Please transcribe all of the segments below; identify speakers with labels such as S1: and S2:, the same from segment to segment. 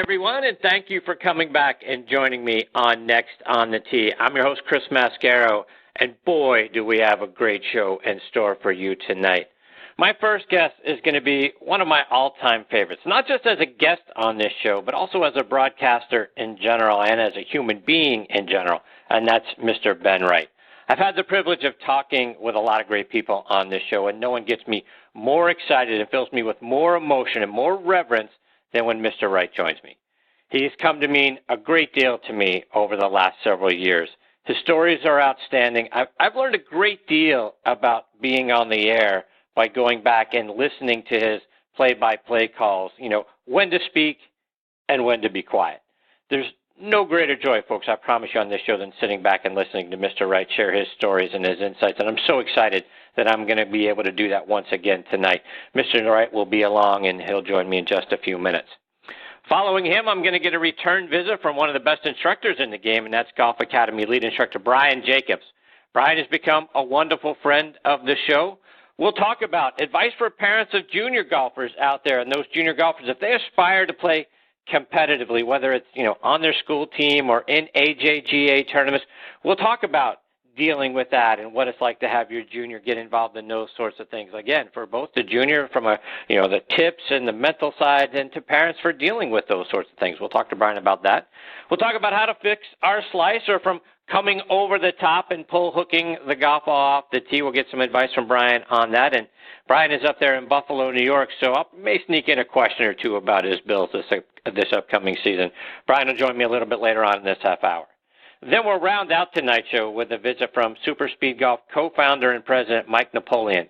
S1: everyone, and thank you for coming back and joining me on Next on the Tee. I'm your host, Chris Mascaro, and boy, do we have a great show in store for you tonight. My first guest is going to be one of my all-time favorites, not just as a guest on this show, but also as a broadcaster in general and as a human being in general, and that's Mr. Ben Wright. I've had the privilege of talking with a lot of great people on this show, and no one gets me more excited and fills me with more emotion and more reverence than when Mr. Wright joins me. He's come to mean a great deal to me over the last several years. His stories are outstanding. I've learned a great deal about being on the air by going back and listening to his play-by-play calls, when to speak and when to be quiet. There's no greater joy, folks, I promise you, on this show than sitting back and listening to Mr. Wright share his stories and his insights, and I'm so excited that I'm going to be able to do that once again tonight. Mr. Wright will be along, and he'll join me in just a few minutes. Following him, I'm going to get a return visit from one of the best instructors in the game, and that's Golf Academy lead instructor Brian Jacobs. Brian has become a wonderful friend of the show. We'll talk about advice for parents of junior golfers out there, and those junior golfers, if they aspire to play competitively, whether it's on their school team or in AJGA tournaments. We'll talk about dealing with that and what it's like to have your junior get involved in those sorts of things. Again, for both the junior from the tips and the mental side, and to parents for dealing with those sorts of things. We'll talk to Brian about that. We'll talk about how to fix our slicer from coming over the top and pull hooking the golf ball off the tee. We'll get some advice from Brian on that. And Brian is up there in Buffalo, New York, so I may sneak in a question or two about his bills this upcoming season. Brian will join me a little bit later on in this half hour. Then we'll round out tonight's show with a visit from SuperSpeed Golf co-founder and president Mike Napoleon.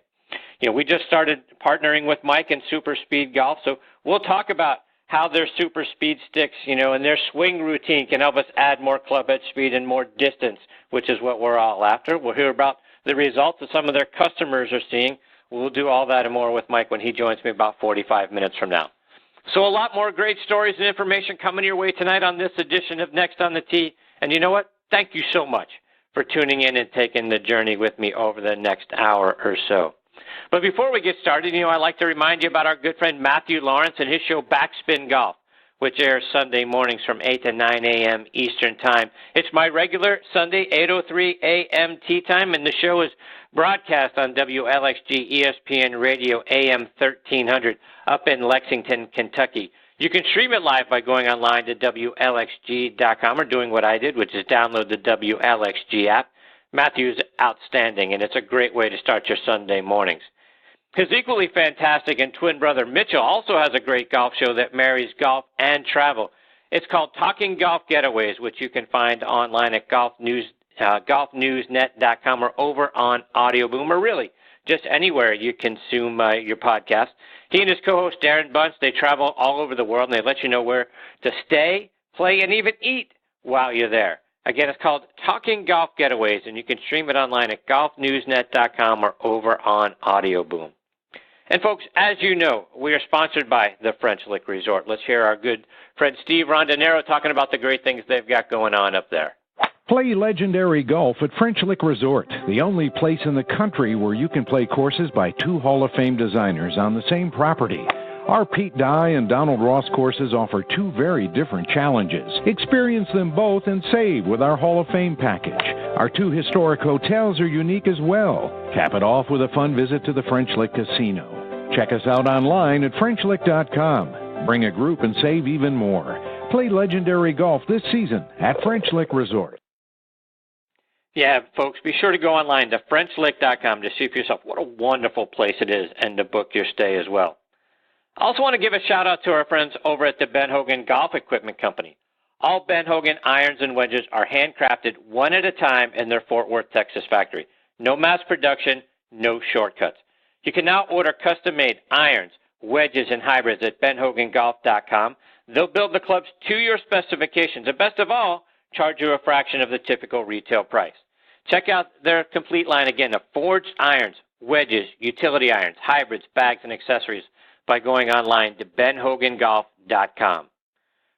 S1: We just started partnering with Mike and SuperSpeed Golf, so we'll talk about how their SuperSpeed sticks, and their swing routine can help us add more club head speed and more distance, which is what we're all after. We'll hear about the results that some of their customers are seeing. We'll do all that and more with Mike when he joins me about 45 minutes from now. So a lot more great stories and information coming your way tonight on this edition of Next on the Tee. And you know what? Thank you so much for tuning in and taking the journey with me over the next hour or so. But before we get started, I'd like to remind you about our good friend Matthew Lawrence and his show Backspin Golf, which airs Sunday mornings from 8 to 9 a.m. Eastern Time. It's my regular Sunday 8:03 a.m. tee time, and the show is broadcast on WLXG ESPN Radio AM 1300 up in Lexington, Kentucky. You can stream it live by going online to WLXG.com or doing what I did, which is download the WLXG app. Matthew's outstanding, and it's a great way to start your Sunday mornings. His equally fantastic and twin brother Mitchell also has a great golf show that marries golf and travel. It's called Talking Golf Getaways, which you can find online at golfnewsnet.com or over on Audio Boom, or really just anywhere you consume your podcast. He and his co-host Darren Bunce, they travel all over the world, and they let you know where to stay, play, and even eat while you're there. Again, it's called Talking Golf Getaways, and you can stream it online at golfnewsnet.com or over on Audio Boom. And folks, as you know, we are sponsored by the French Lick Resort. Let's hear our good friend Steve Rondinero talking about the great things they've got going on up there.
S2: Play legendary golf at French Lick Resort, the only place in the country where you can play courses by two Hall of Fame designers on the same property. Our Pete Dye and Donald Ross courses offer two very different challenges. Experience them both and save with our Hall of Fame package. Our two historic hotels are unique as well. Cap it off with a fun visit to the French Lick Casino. Check us out online at FrenchLick.com. Bring a group and save even more. Play legendary golf this season at French Lick Resort.
S1: Yeah, folks, be sure to go online to FrenchLick.com to see for yourself what a wonderful place it is and to book your stay as well. I also want to give a shout out to our friends over at the Ben Hogan Golf Equipment Company. All Ben Hogan irons and wedges are handcrafted one at a time in their Fort Worth, Texas factory. No mass production, no shortcuts. You can now order custom-made irons, wedges, and hybrids at benhogangolf.com. They'll build the clubs to your specifications, and best of all, charge you a fraction of the typical retail price. Check out their complete line again of forged irons, wedges, utility irons, hybrids, bags, and accessories by going online to benhogangolf.com.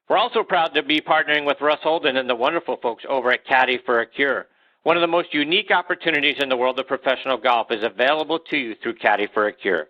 S1: We're also proud to be partnering with Russ Holden and the wonderful folks over at Caddy for a Cure. One of the most unique opportunities in the world of professional golf is available to you through Caddy for a Cure.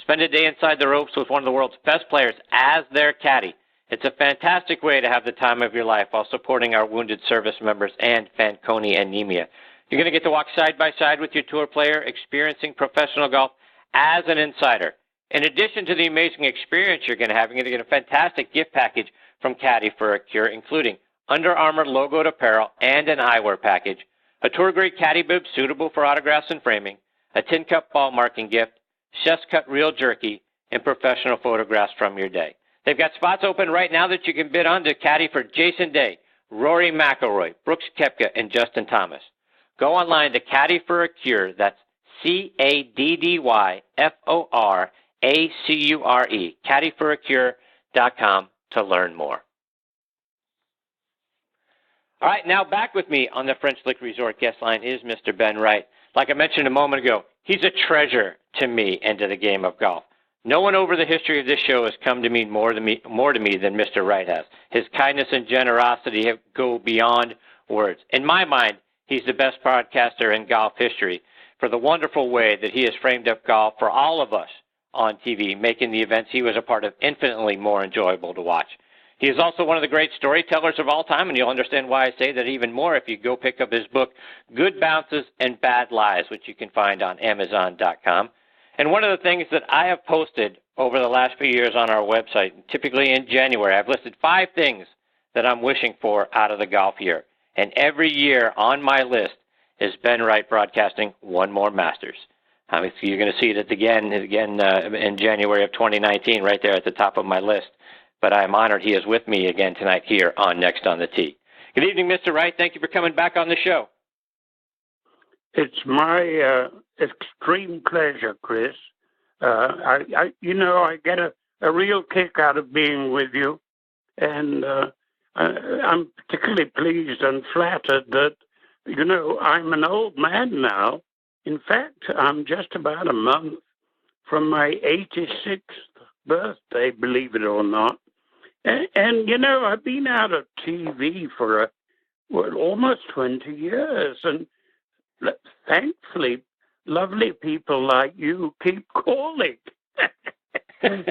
S1: Spend a day inside the ropes with one of the world's best players as their caddy It's a fantastic way to have the time of your life while supporting our wounded service members and Fanconi anemia. You're going to get to walk side by side with your tour player, experiencing professional golf as an insider. In addition to the amazing experience you're going to have, you're going to get a fantastic gift package from Caddy for a Cure, including Under Armour logoed apparel and an eyewear package, a tour-grade caddy bib suitable for autographs and framing, a tin cup ball marking gift, chef's cut real jerky, and professional photographs from your day. They've got spots open right now that you can bid on to caddy for Jason Day, Rory McIlroy, Brooks Koepka, and Justin Thomas. Go online to Caddy for a Cure. That's CADDYFORACURE, caddyforacure.com to learn more. All right, now back with me on the French Lick Resort guest line is Mr. Ben Wright. Like I mentioned a moment ago, he's a treasure to me and to the game of golf. No one over the history of this show has come to mean more to me than Mr. Wright has. His kindness and generosity go beyond words. In my mind, he's the best broadcaster in golf history for the wonderful way that he has framed up golf for all of us on TV, making the events he was a part of infinitely more enjoyable to watch. He is also one of the great storytellers of all time, and you'll understand why I say that even more if you go pick up his book, Good Bounces and Bad Lies, which you can find on Amazon.com. And one of the things that I have posted over the last few years on our website, typically in January, I've listed 5 things that I'm wishing for out of the golf year. And every year on my list is Ben Wright broadcasting one more Masters. You're going to see it again in January of 2019, right there at the top of my list. But I'm honored he is with me again tonight here on Next on the Tee. Good evening, Mr. Wright. Thank you for coming back on the show.
S3: It's my extreme pleasure, Chris. I get a real kick out of being with you, and I'm particularly pleased and flattered that, I'm an old man now. In fact, I'm just about a month from my 86th birthday, believe it or not. And I've been out of TV for almost 20 years, and thankfully, lovely people like you keep calling.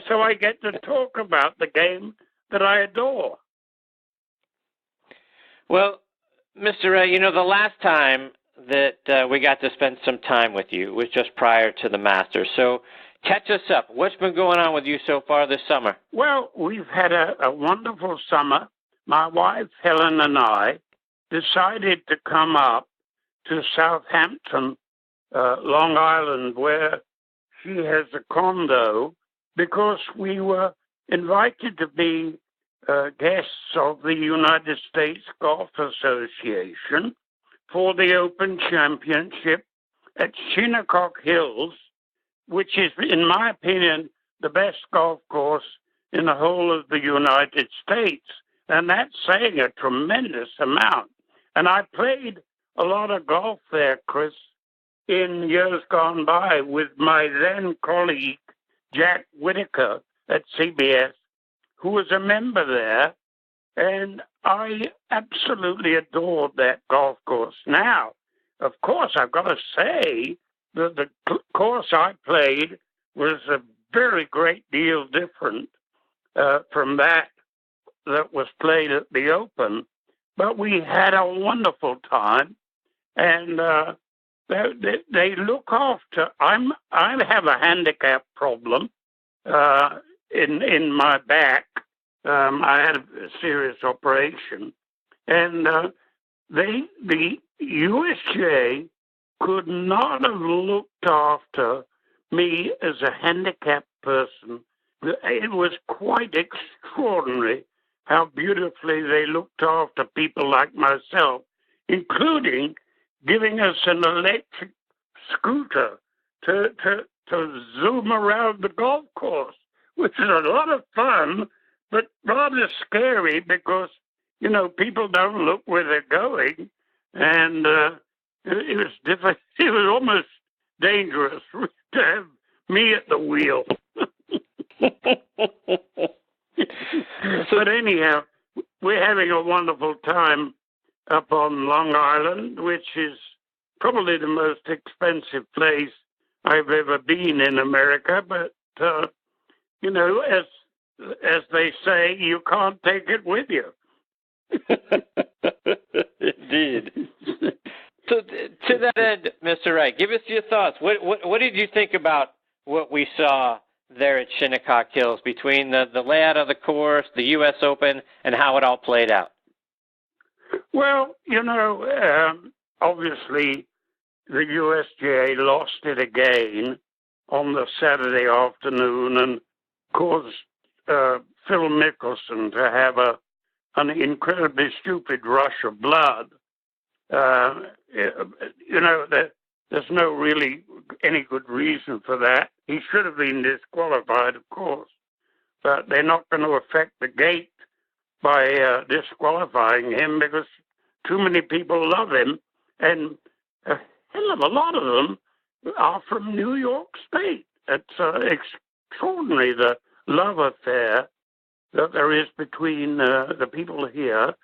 S3: So I get to talk about the game that I adore.
S1: Well, Mr. Wright, the last time that we got to spend some time with you was just prior to the Masters. So catch us up. What's been going on with you so far this summer?
S3: Well, we've had a wonderful summer. My wife, Helen, and I decided to come up to Southampton, Long Island, where she has a condo, because we were invited to be guests of the United States Golf Association for the Open Championship at Shinnecock Hills, which is, in my opinion, the best golf course in the whole of the United States. And that's saying a tremendous amount. And I played a lot of golf there, Chris, in years gone by with my then colleague, Jack Whitaker at CBS, who was a member there. And I absolutely adored that golf course. Now, of course, I've got to say that the course I played was a very great deal different from that was played at the Open. But we had a wonderful time, and they look after. I have a handicap problem in my back. I had a serious operation, and the USGA could not have looked after me as a handicapped person. It was quite extraordinary how beautifully they looked after people like myself, including giving us an electric scooter to zoom around the golf course, which is a lot of fun, but rather scary because, people don't look where they're going. And it was different. It was almost dangerous to have me at the wheel. But anyhow, we're having a wonderful time up on Long Island, which is probably the most expensive place I've ever been in America. But, as as they say, you can't take it with you.
S1: Indeed. So to that end, Mr. Wright, give us your thoughts. What did you think about what we saw there at Shinnecock Hills between the layout of the course, the U.S. Open, and how it all played out?
S3: Well, obviously the USGA lost it again on the Saturday afternoon and caused Phil Mickelson to have an incredibly stupid rush of blood. There's no really any good reason for that. He should have been disqualified, of course, but they're not going to affect the gate by disqualifying him because too many people love him, and a hell of a lot of them are from New York State. It's extraordinary, the love affair that there is between the people here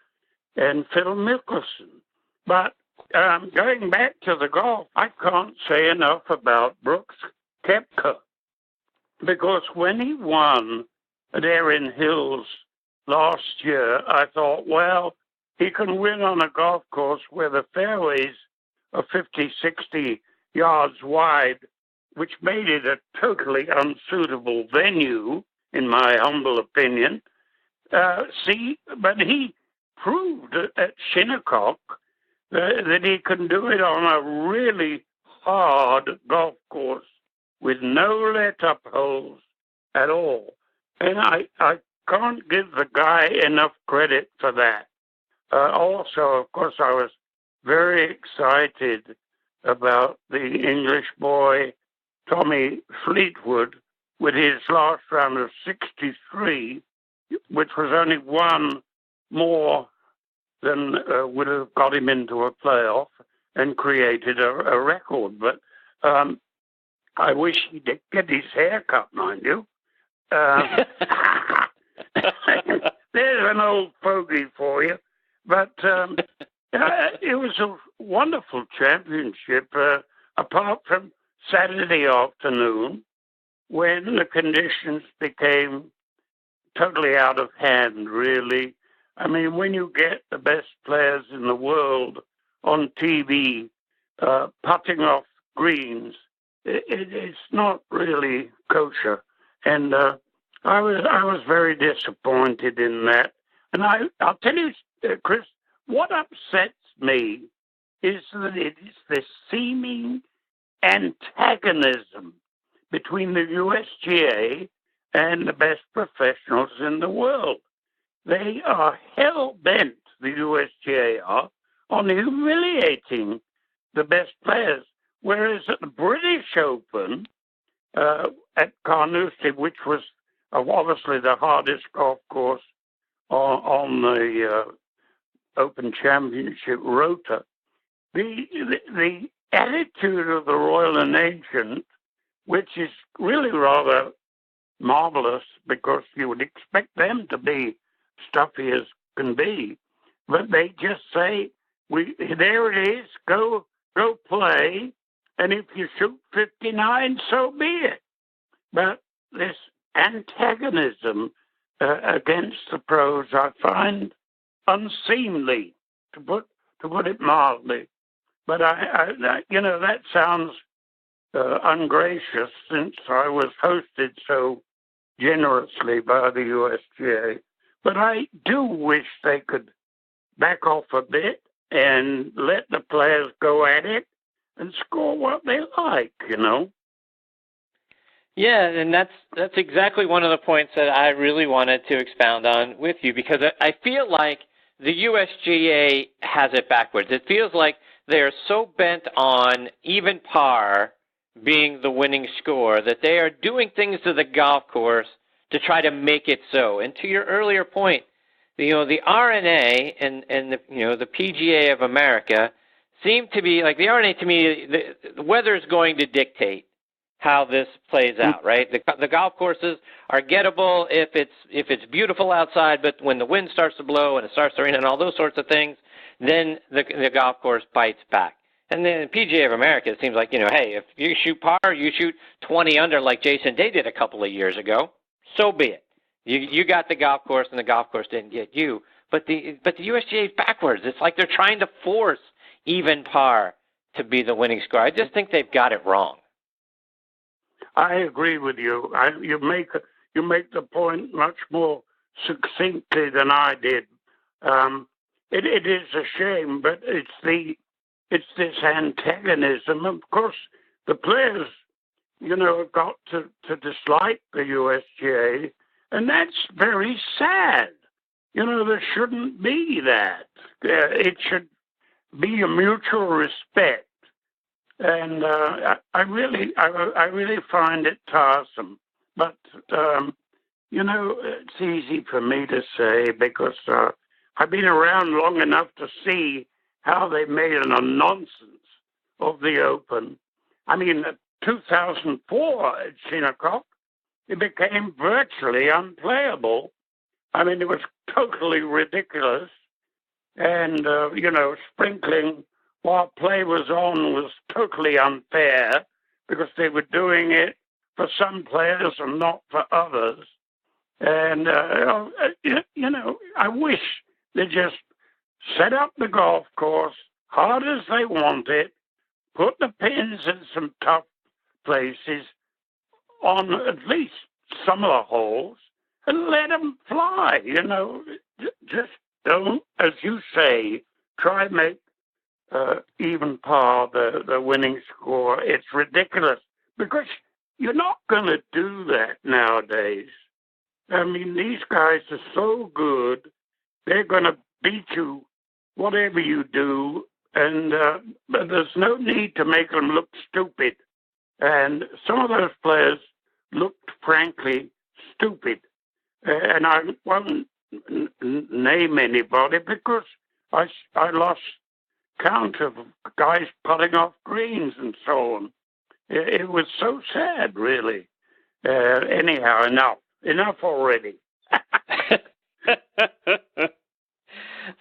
S3: and Phil Mickelson. But going back to the golf, I can't say enough about Brooks Koepka, because when he won at Erin Hills last year, I thought, well, he can win on a golf course where the fairways are 50, 60 yards wide, which made it a totally unsuitable venue, in my humble opinion. But he proved at Shinnecock that he can do it on a really hard golf course with no let-up holes at all. And I can't give the guy enough credit for that. Also, of course, I was very excited about the English boy, Tommy Fleetwood, with his last round of 63, which was only one more than would have got him into a playoff and created a record. But I wish he'd get his hair cut, mind you. There's an old fogey for you. But it was a wonderful championship, apart from Saturday afternoon, when the conditions became totally out of hand, really. I mean, when you get the best players in the world on TV putting off greens, it's not really kosher. And I was very disappointed in that. And I'll tell you, Chris, what upsets me is that it is this seeming antagonism between the USGA and the best professionals in the world. They are hell-bent, the USGA are, on humiliating the best players. Whereas at the British Open at Carnoustie, which was obviously the hardest golf course on the Open Championship rota, the attitude of the Royal and Ancient, which is really rather marvelous because you would expect them to be stuffy as can be, but they just say, there it is, go play, and if you shoot 59, so be it. But this antagonism against the pros, I find unseemly, to put it mildly. But that sounds ungracious, since I was hosted so generously by the USGA. But I do wish they could back off a bit and let the players go at it and score what they like,
S1: Yeah, and that's exactly one of the points that I really wanted to expound on with you, because I feel like the USGA has it backwards. It feels like they're so bent on even par being the winning score that they are doing things to the golf course to try to make it so. And to your earlier point, the RNA and the PGA of America seem to be like the RNA. To me, the weather is going to dictate how this plays out, right? The golf courses are gettable if it's beautiful outside, but when the wind starts to blow and it starts to rain and all those sorts of things, then the golf course bites back. And then the PGA of America, it seems like, hey, if you shoot par, you shoot 20 under like Jason Day did a couple of years ago, so be it. You got the golf course, and the golf course didn't get you. But the USGA is backwards. It's like they're trying to force even par to be the winning score. I just think they've got it wrong.
S3: I agree with you. You make the point much more succinctly than I did. It is a shame, but it's this antagonism. Of course, the players, have got to dislike the USGA, and that's very sad. There shouldn't be that. It should be a mutual respect. And I really find it tiresome. But, it's easy for me to say because I've been around long enough to see how they made a nonsense of the Open. I mean, 2004 at Shinnecock, it became virtually unplayable. I mean, it was totally ridiculous. And, sprinkling while play was on was totally unfair because they were doing it for some players and not for others. And, I wish they just set up the golf course hard as they want it, put the pins in some tough places on at least some of the holes, and let them fly, Just don't, as you say, try and make even par the winning score. It's ridiculous because you're not going to do that nowadays. I mean, these guys are so good, they're going to beat you whatever you do, and but there's no need to make them look stupid. And some of those players looked, frankly, stupid. And I won't name anybody because I lost count of guys putting off greens and so on. It was so sad, really. Anyhow, enough already.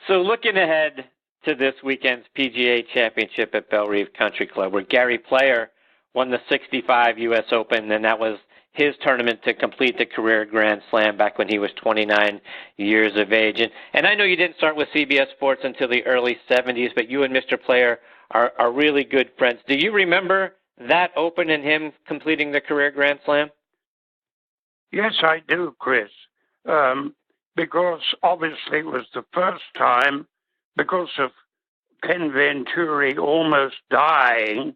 S1: So looking ahead to this weekend's PGA Championship at Bellerive Country Club, where Gary Player won the 65 U.S. Open, and that was his tournament to complete the career Grand Slam back when he was 29 years of age. And I know you didn't start with CBS Sports until the early 70s, but you and Mr. Player are really good friends. Do you remember that Open and him completing the career Grand Slam?
S3: Yes, I do, Chris. Because obviously it was the first time, because of Ken Venturi almost dying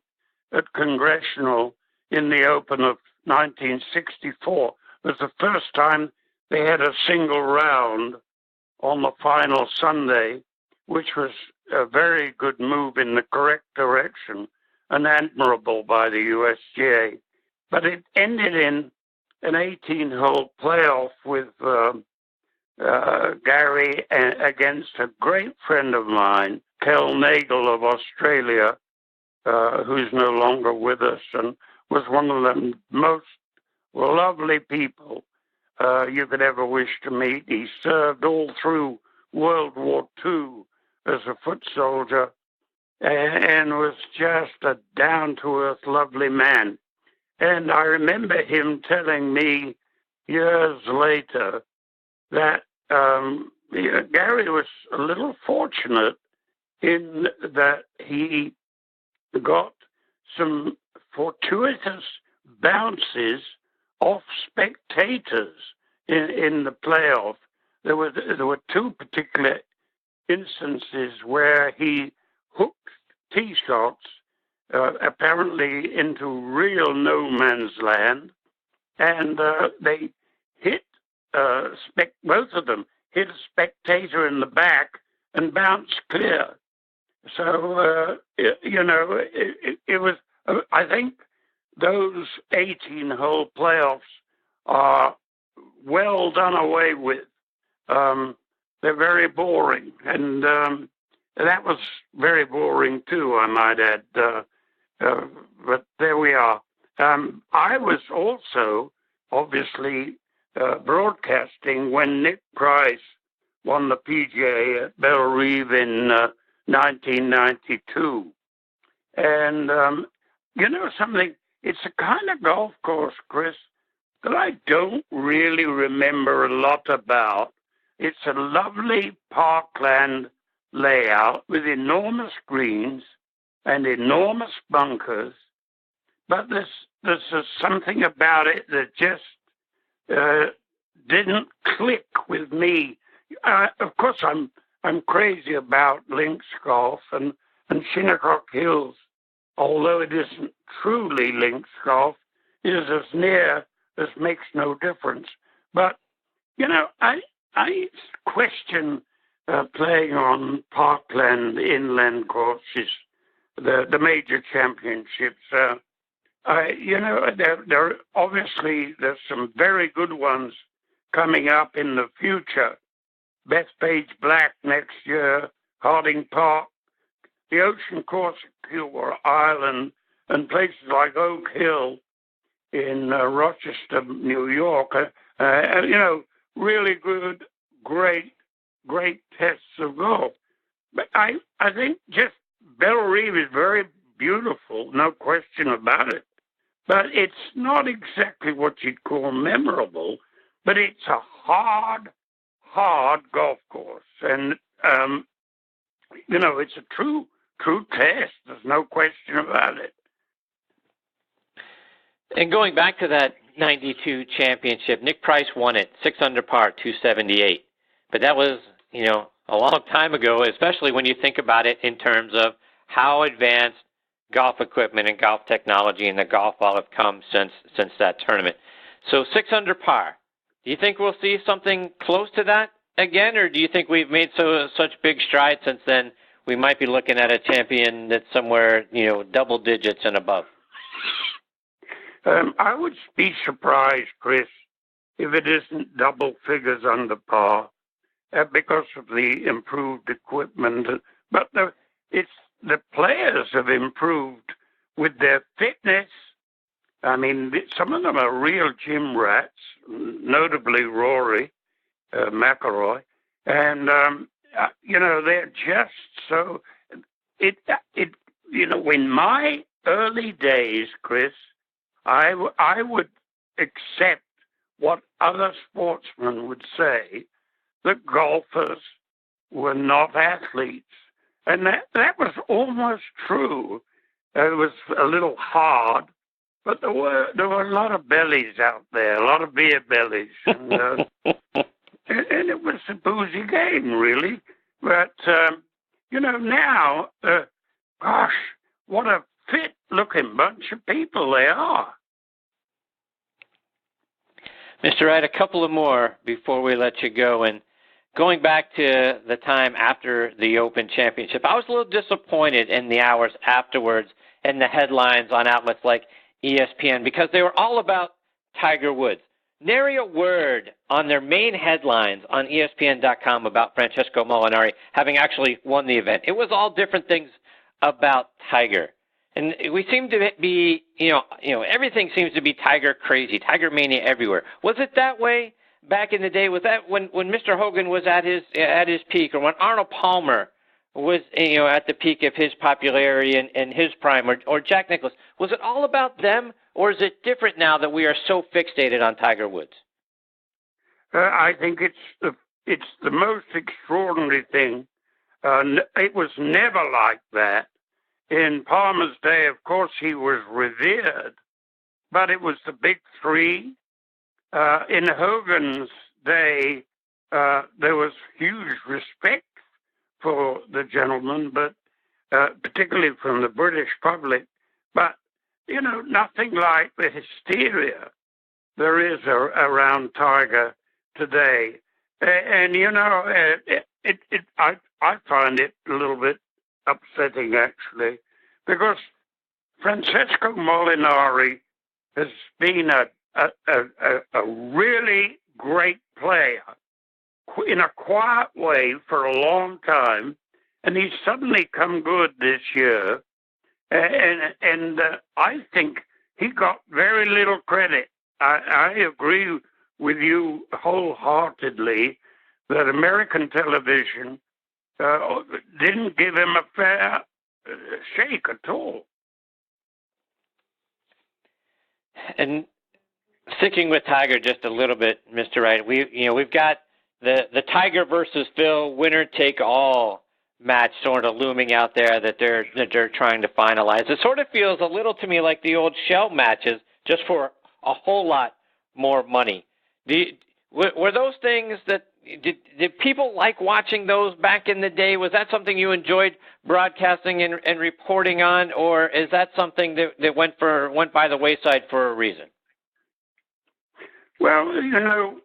S3: at Congressional in the Open of 1964. It was the first time they had a single round on the final Sunday, which was a very good move in the correct direction and admirable by the USGA. But it ended in an 18-hole playoff with Gary against a great friend of mine, Kel Nagel of Australia, who's no longer with us and was one of the most lovely people you could ever wish to meet. He served all through World War II as a foot soldier and was just a down-to-earth, lovely man. And I remember him telling me years later that Gary was a little fortunate in that he got some fortuitous bounces off spectators in the playoff. There were two particular instances where he hooked tee shots apparently into real no man's land, and they hit both of them hit a spectator in the back and bounced clear. So it was. I think those 18-hole playoffs are well done away with. They're very boring, and that was very boring too, I might add. But there we are. I was also obviously broadcasting when Nick Price won the PGA at Bellerive in 1992. And you know something? It's a kind of golf course, Chris, that I don't really remember a lot about. It's a lovely parkland layout with enormous greens and enormous bunkers, but there's something about it that just didn't click with me. Of course, I'm crazy about links golf and Shinnecock Hills, although it isn't truly links golf, is as near as makes no difference. But I question playing on parkland inland courses, the major championships. There obviously there's some very good ones coming up in the future. Bethpage Black next year, Harding Park, the Ocean Course at Kilgore Island, and places like Oak Hill in Rochester, New York. Really good, great tests of golf. But I think just Bellerive is very beautiful, no question about it. But it's not exactly what you'd call memorable, but it's a hard golf course. And, it's a true test. There's no question about it.
S1: And going back to that 92 championship, Nick Price won it, 6 under par, 278. But that was, a long time ago, especially when you think about it in terms of how advanced golf equipment and golf technology and the golf ball have come since that tournament. So 6 under par. Do you think we'll see something close to that again, or do you think we've made such big strides since then we might be looking at a champion that's somewhere, double digits and above?
S3: I would be surprised, Chris, if it isn't double figures under par because of the improved equipment. But the players have improved with their fitness. I mean, some of them are real gym rats, notably Rory McIlroy, and they're just so. In my early days, Chris, I would accept what other sportsmen would say, that golfers were not athletes. And that was almost true. It was a little hard, but there were a lot of bellies out there, a lot of beer bellies. And, and it was a boozy game, really. But, now, gosh, what a fit-looking bunch of people they are.
S1: Mr. Wright, a couple of more before we let you go. And going back to the time after the Open Championship, I was a little disappointed in the hours afterwards and the headlines on outlets like ESPN because they were all about Tiger Woods. Nary a word on their main headlines on ESPN.com about Francesco Molinari having actually won the event. It was all different things about Tiger. And we seem to be, everything seems to be Tiger crazy, Tigermania everywhere. Was it that way back in the day? Was that when Mr. Hogan was at his peak, or when Arnold Palmer was, at the peak of his popularity and his prime, or Jack Nicklaus? Was it all about them, or is it different now that we are so fixated on Tiger Woods?
S3: I think it's the most extraordinary thing. It was never like that. In Palmer's day, of course, he was revered, but it was the big three. In Hogan's day, there was huge respect for the gentleman, but particularly from the British public. But, nothing like the hysteria there is around Tiger today. And, I find it a little bit upsetting, actually, because Francesco Molinari has been a really great player in a quiet way for a long time, and he's suddenly come good this year, and I think he got very little credit. I agree with you wholeheartedly that American television didn't give him a fair shake at all.
S1: And Sticking with Tiger just a little bit, Mr. Wright, we've got the Tiger versus Phil winner take all match sort of looming out there that they're trying to finalize. It sort of feels a little to me like the old shell matches, just for a whole lot more money. Were those things that did people like watching those back in the day? Was that something you enjoyed broadcasting and reporting on, or is that something that went by the wayside for a reason?
S3: Well,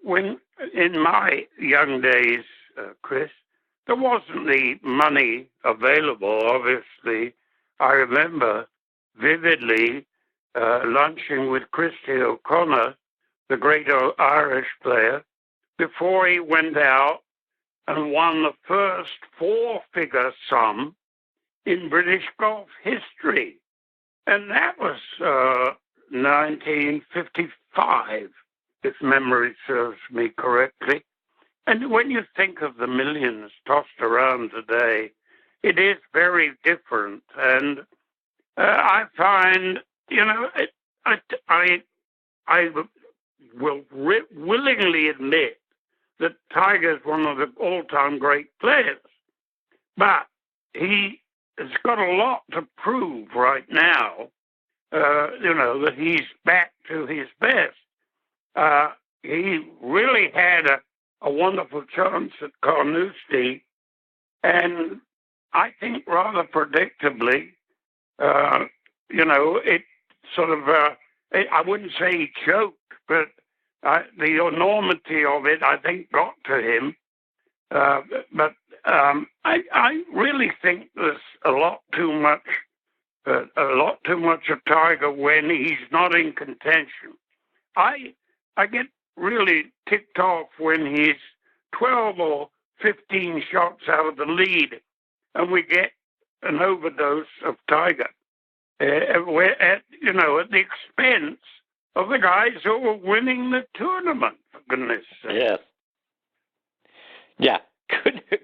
S3: when in my young days, Chris, there wasn't the money available. Obviously, I remember vividly lunching with Christy O'Connor, the great Irish player, before he went out and won the first four-figure sum in British golf history. And that was 1955, if memory serves me correctly. And when you think of the millions tossed around today, it is very different. And I find, I will willingly admit that Tiger's one of the all-time great players. But he has got a lot to prove right now, that he's back to his best. He really had a wonderful chance at Carnoustie, and I think rather predictably, it sort of, I wouldn't say he choked, but the enormity of it, I think, got to him. But I really think there's a lot too much of Tiger when he's not in contention. I get really ticked off when he's 12 or 15 shots out of the lead, and we get an overdose of Tiger. At the expense of the guys who were winning the tournament, for goodness sake.
S1: Yes. Yeah,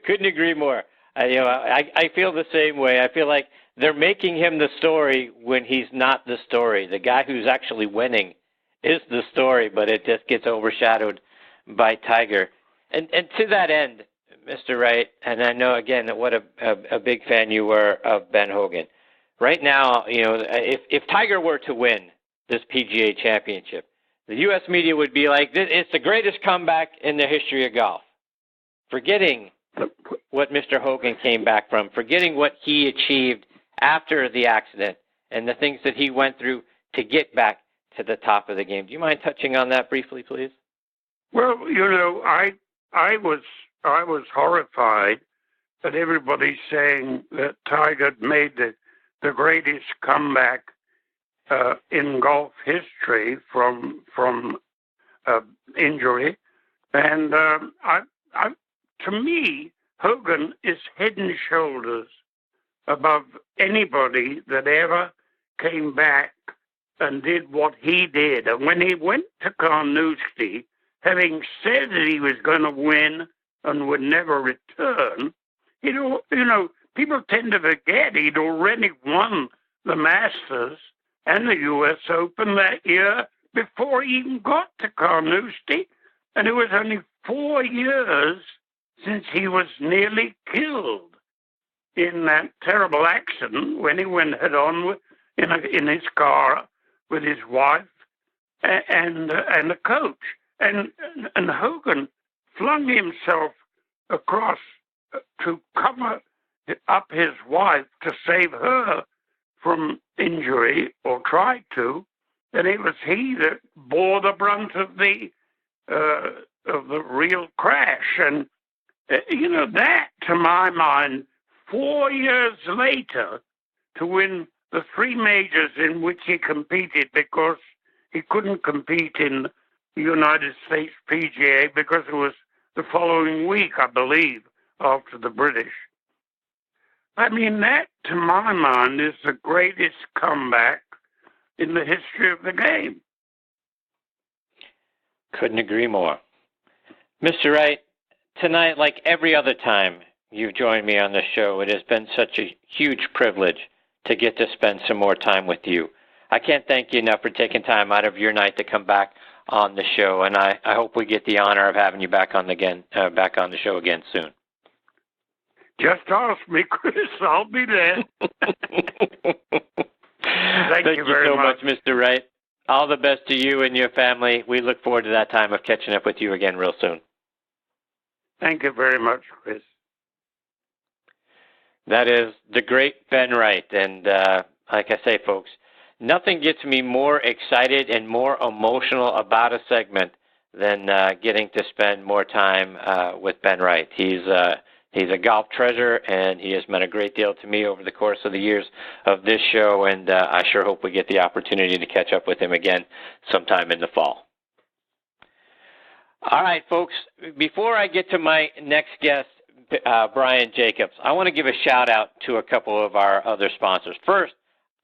S1: couldn't agree more. I feel the same way. I feel like they're making him the story when he's not the story. The guy who's actually winning is the story, but it just gets overshadowed by Tiger. And to that end, Mr. Wright, and I know again what a big fan you were of Ben Hogan. Right now, if Tiger were to win this PGA Championship, the U.S. media would be like, it's the greatest comeback in the history of golf. Forgetting what Mr. Hogan came back from, forgetting what he achieved after the accident and the things that he went through to get back to the top of the game. Do you mind touching on that briefly, please?
S3: Well, I was horrified at everybody saying that Tiger made the greatest comeback in golf history from injury, and to me, Hogan is head and shoulders above anybody that ever came back and did what he did. And when he went to Carnoustie, having said that he was going to win and would never return, people tend to forget he'd already won the Masters and the U.S. Open that year before he even got to Carnoustie. And it was only 4 years since he was nearly killed in that terrible accident when he went head-on in his car with his wife and a coach. And Hogan flung himself across to cover up his wife to save her from injury, or tried to, and it was he that bore the brunt of the real crash. And that, to my mind, 4 years later, to win the three majors in which he competed, because he couldn't compete in the United States PGA because it was the following week, I believe, after the British. I mean, that, to my mind, is the greatest comeback in the history of the game.
S1: Couldn't agree more. Mr. Wright, tonight, like every other time you've joined me on the show, it has been such a huge privilege to get to spend some more time with you. I can't thank you enough for taking time out of your night to come back on the show, and I hope we get the honor of having you back on the show again soon.
S3: Just ask me, Chris. I'll be there. Thank you very
S1: so much, Mr. Wright. All the best to you and your family. We look forward to that time of catching up with you again real soon.
S3: Thank you very much, Chris.
S1: That is the great Ben Wright. And like I say, folks, nothing gets me more excited and more emotional about a segment than getting to spend more time with Ben Wright. He's a golf treasure, and he has meant a great deal to me over the course of the years of this show, and I sure hope we get the opportunity to catch up with him again sometime in the fall. All right, folks, before I get to my next guest, Brian Jacobs, I want to give a shout-out to a couple of our other sponsors. First,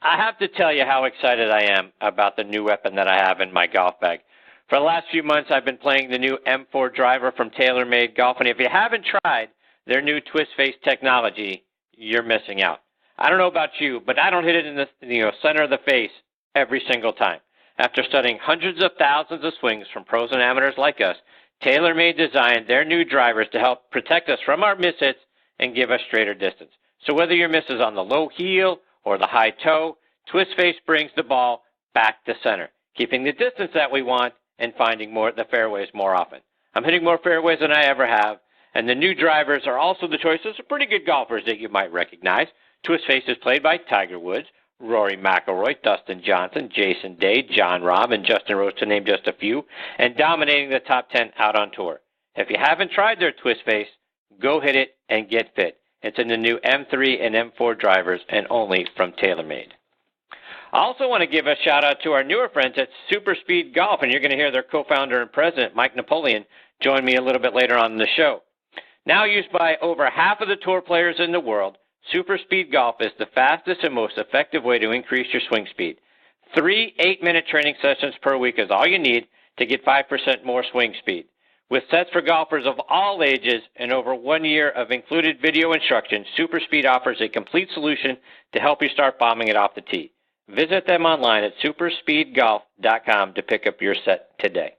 S1: I have to tell you how excited I am about the new weapon that I have in my golf bag. For the last few months, I've been playing the new M4 driver from TaylorMade Golf, and if you haven't tried their new twist face technology, you're missing out. I don't know about you, but I don't hit it in the center of the face every single time. After studying hundreds of thousands of swings from pros and amateurs like us, TaylorMade designed their new drivers to help protect us from our mishits and give us straighter distance. So whether your miss is on the low heel or the high toe, twist face brings the ball back to center, keeping the distance that we want and finding the fairways more often. I'm hitting more fairways than I ever have, and the new drivers are also the choices of pretty good golfers that you might recognize. Twist face is played by Tiger Woods, Rory McIlroy, Dustin Johnson, Jason Day, John Rahm, and Justin Rose, to name just a few, and dominating the top 10 out on tour. If you haven't tried their twist face, go hit it and get fit. It's in the new M3 and M4 drivers and only from TaylorMade. I also want to give a shout-out to our newer friends at SuperSpeed Golf, and you're going to hear their co-founder and president, Mike Napoleon, join me a little bit later on in the show. Now used by over half of the tour players in the world, SuperSpeed Golf is the fastest and most effective way to increase your swing speed. 3 8-minute training sessions per week is all you need to get 5% more swing speed. With sets for golfers of all ages and over 1 year of included video instruction, SuperSpeed offers a complete solution to help you start bombing it off the tee. Visit them online at superspeedgolf.com to pick up your set today.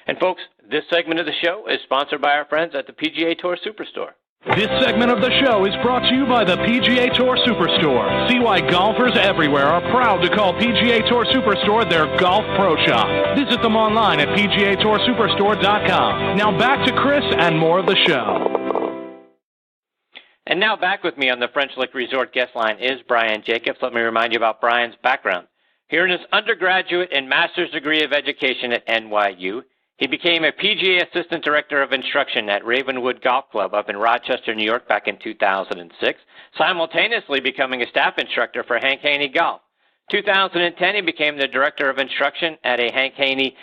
S1: And folks, this segment of the show is sponsored by our friends at the PGA Tour Superstore.
S2: This segment of the show is brought to you by the PGA Tour Superstore. See why golfers everywhere are proud to call PGA Tour Superstore their golf pro shop. Visit them online at PGATourSuperstore.com. Now back to Chris and more of the show.
S1: And now back with me on the French Lick Resort guest line is Brian Jacobs. Let me remind you about Brian's background. Here in his undergraduate and master's degree of education at NYU, he became a PGA Assistant Director of Instruction at Ravenwood Golf Club up in Rochester, New York back in 2006, simultaneously becoming a staff instructor for Hank Haney Golf. 2010, he became the Director of Instruction at a Hank Haney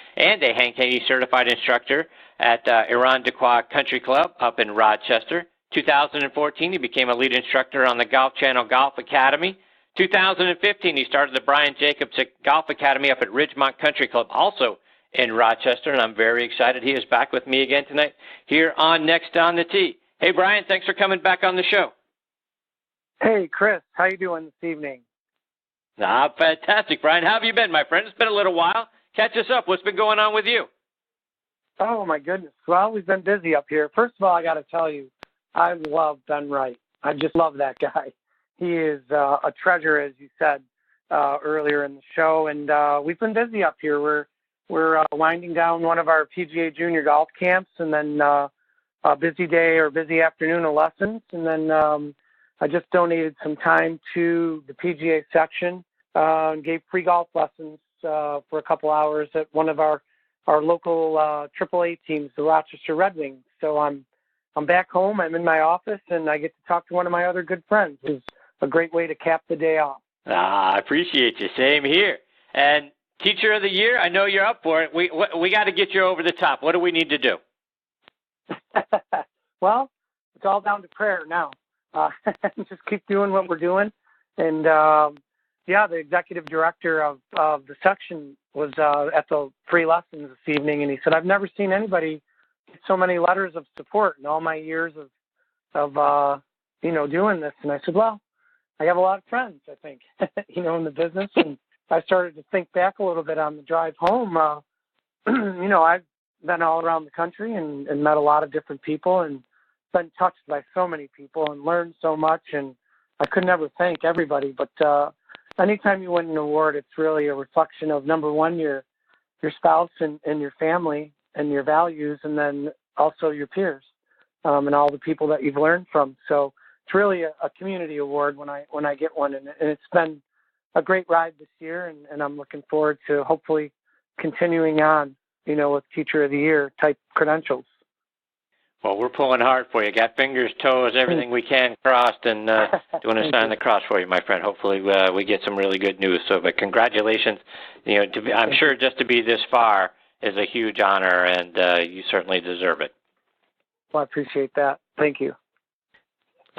S1: Certified Instructor at Irondequoit Country Club up in Rochester. 2014, he became a lead instructor on the Golf Channel Golf Academy. 2015, he started the Brian Jacobs Golf Academy up at Ridgemont Country Club, also in Rochester, and I'm very excited he is back with me again tonight here on Next on the Tee. Hey, Brian, thanks for coming back on the show.
S4: Hey, Chris, how you doing this evening?
S1: Fantastic, Brian. How have you been, my friend? It's been a little while. Catch us up. What's been going on with you?
S4: Oh, my goodness. Well, we've been busy up here. First of all, I got to tell you, I love Ben Wright. I just love that guy. He is a treasure, as you said earlier in the show, and we've been busy up here. We're winding down one of our PGA Junior golf camps, and then a busy day or busy afternoon of lessons. And then I just donated some time to the PGA section and gave free golf lessons for a couple hours at one of our local AAA teams, the Rochester Red Wings. So I'm back home. I'm in my office, and I get to talk to one of my other good friends. It's a great way to cap the day off.
S1: I appreciate you. Same here. And Teacher of the Year, I know you're up for it. We got to get you over the top. What do we need to do?
S4: Well, it's all down to prayer now. Just keep doing what we're doing. And, the executive director of the section was at the free lessons this evening, and he said, I've never seen anybody get so many letters of support in all my years of doing this. And I said, well, I have a lot of friends, I think, in the business. And I started to think back a little bit on the drive home. I've been all around the country and met a lot of different people and been touched by so many people and learned so much. And I could never thank everybody, but anytime you win an award, it's really a reflection of, number one, your spouse and your family and your values, and then also your peers and all the people that you've learned from. So it's really a community award when I get one, and it's been a great ride this year, and I'm looking forward to hopefully continuing on, with Teacher of the Year type credentials.
S1: Well, we're pulling hard for you. Got fingers, toes, everything we can crossed, and doing a sign of the cross for you, my friend. Hopefully we get some really good news. So, but congratulations. I'm sure just to be this far is a huge honor, and you certainly deserve it.
S4: Well, I appreciate that. Thank you.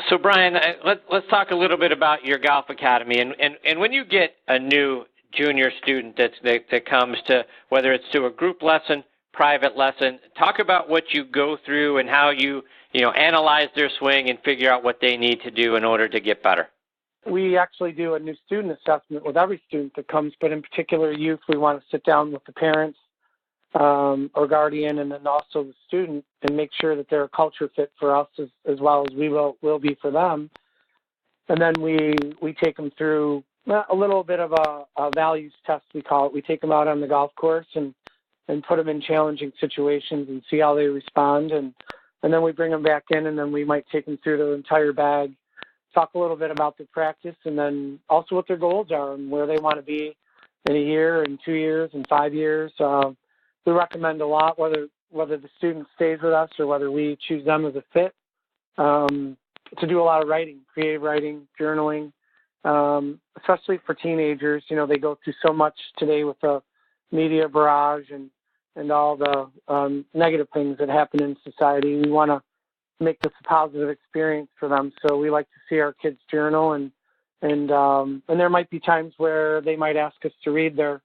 S1: So, Brian, let's talk a little bit about your golf academy. And when you get a new junior student that comes to, whether it's to a group lesson, private lesson, talk about what you go through and how you analyze their swing and figure out what they need to do in order to get better.
S4: We actually do a new student assessment with every student that comes, but in particular youth, we want to sit down with the parents or guardian and then also the student and make sure that they're a culture fit for us as well as we will be for them. And then we take them through a little bit of a values test, we call it. We take them out on the golf course and put them in challenging situations and see how they respond. And then we bring them back in, and then we might take them through their entire bag, talk a little bit about their practice, and then also what their goals are and where they want to be in a year, in 2 years, in 5 years. We recommend a lot, whether the student stays with us or whether we choose them as a fit, to do a lot of writing, creative writing, journaling, especially for teenagers. They go through so much today with the media barrage and all the negative things that happen in society. We want to make this a positive experience for them. So we like to see our kids journal, and there might be times where they might ask us to read their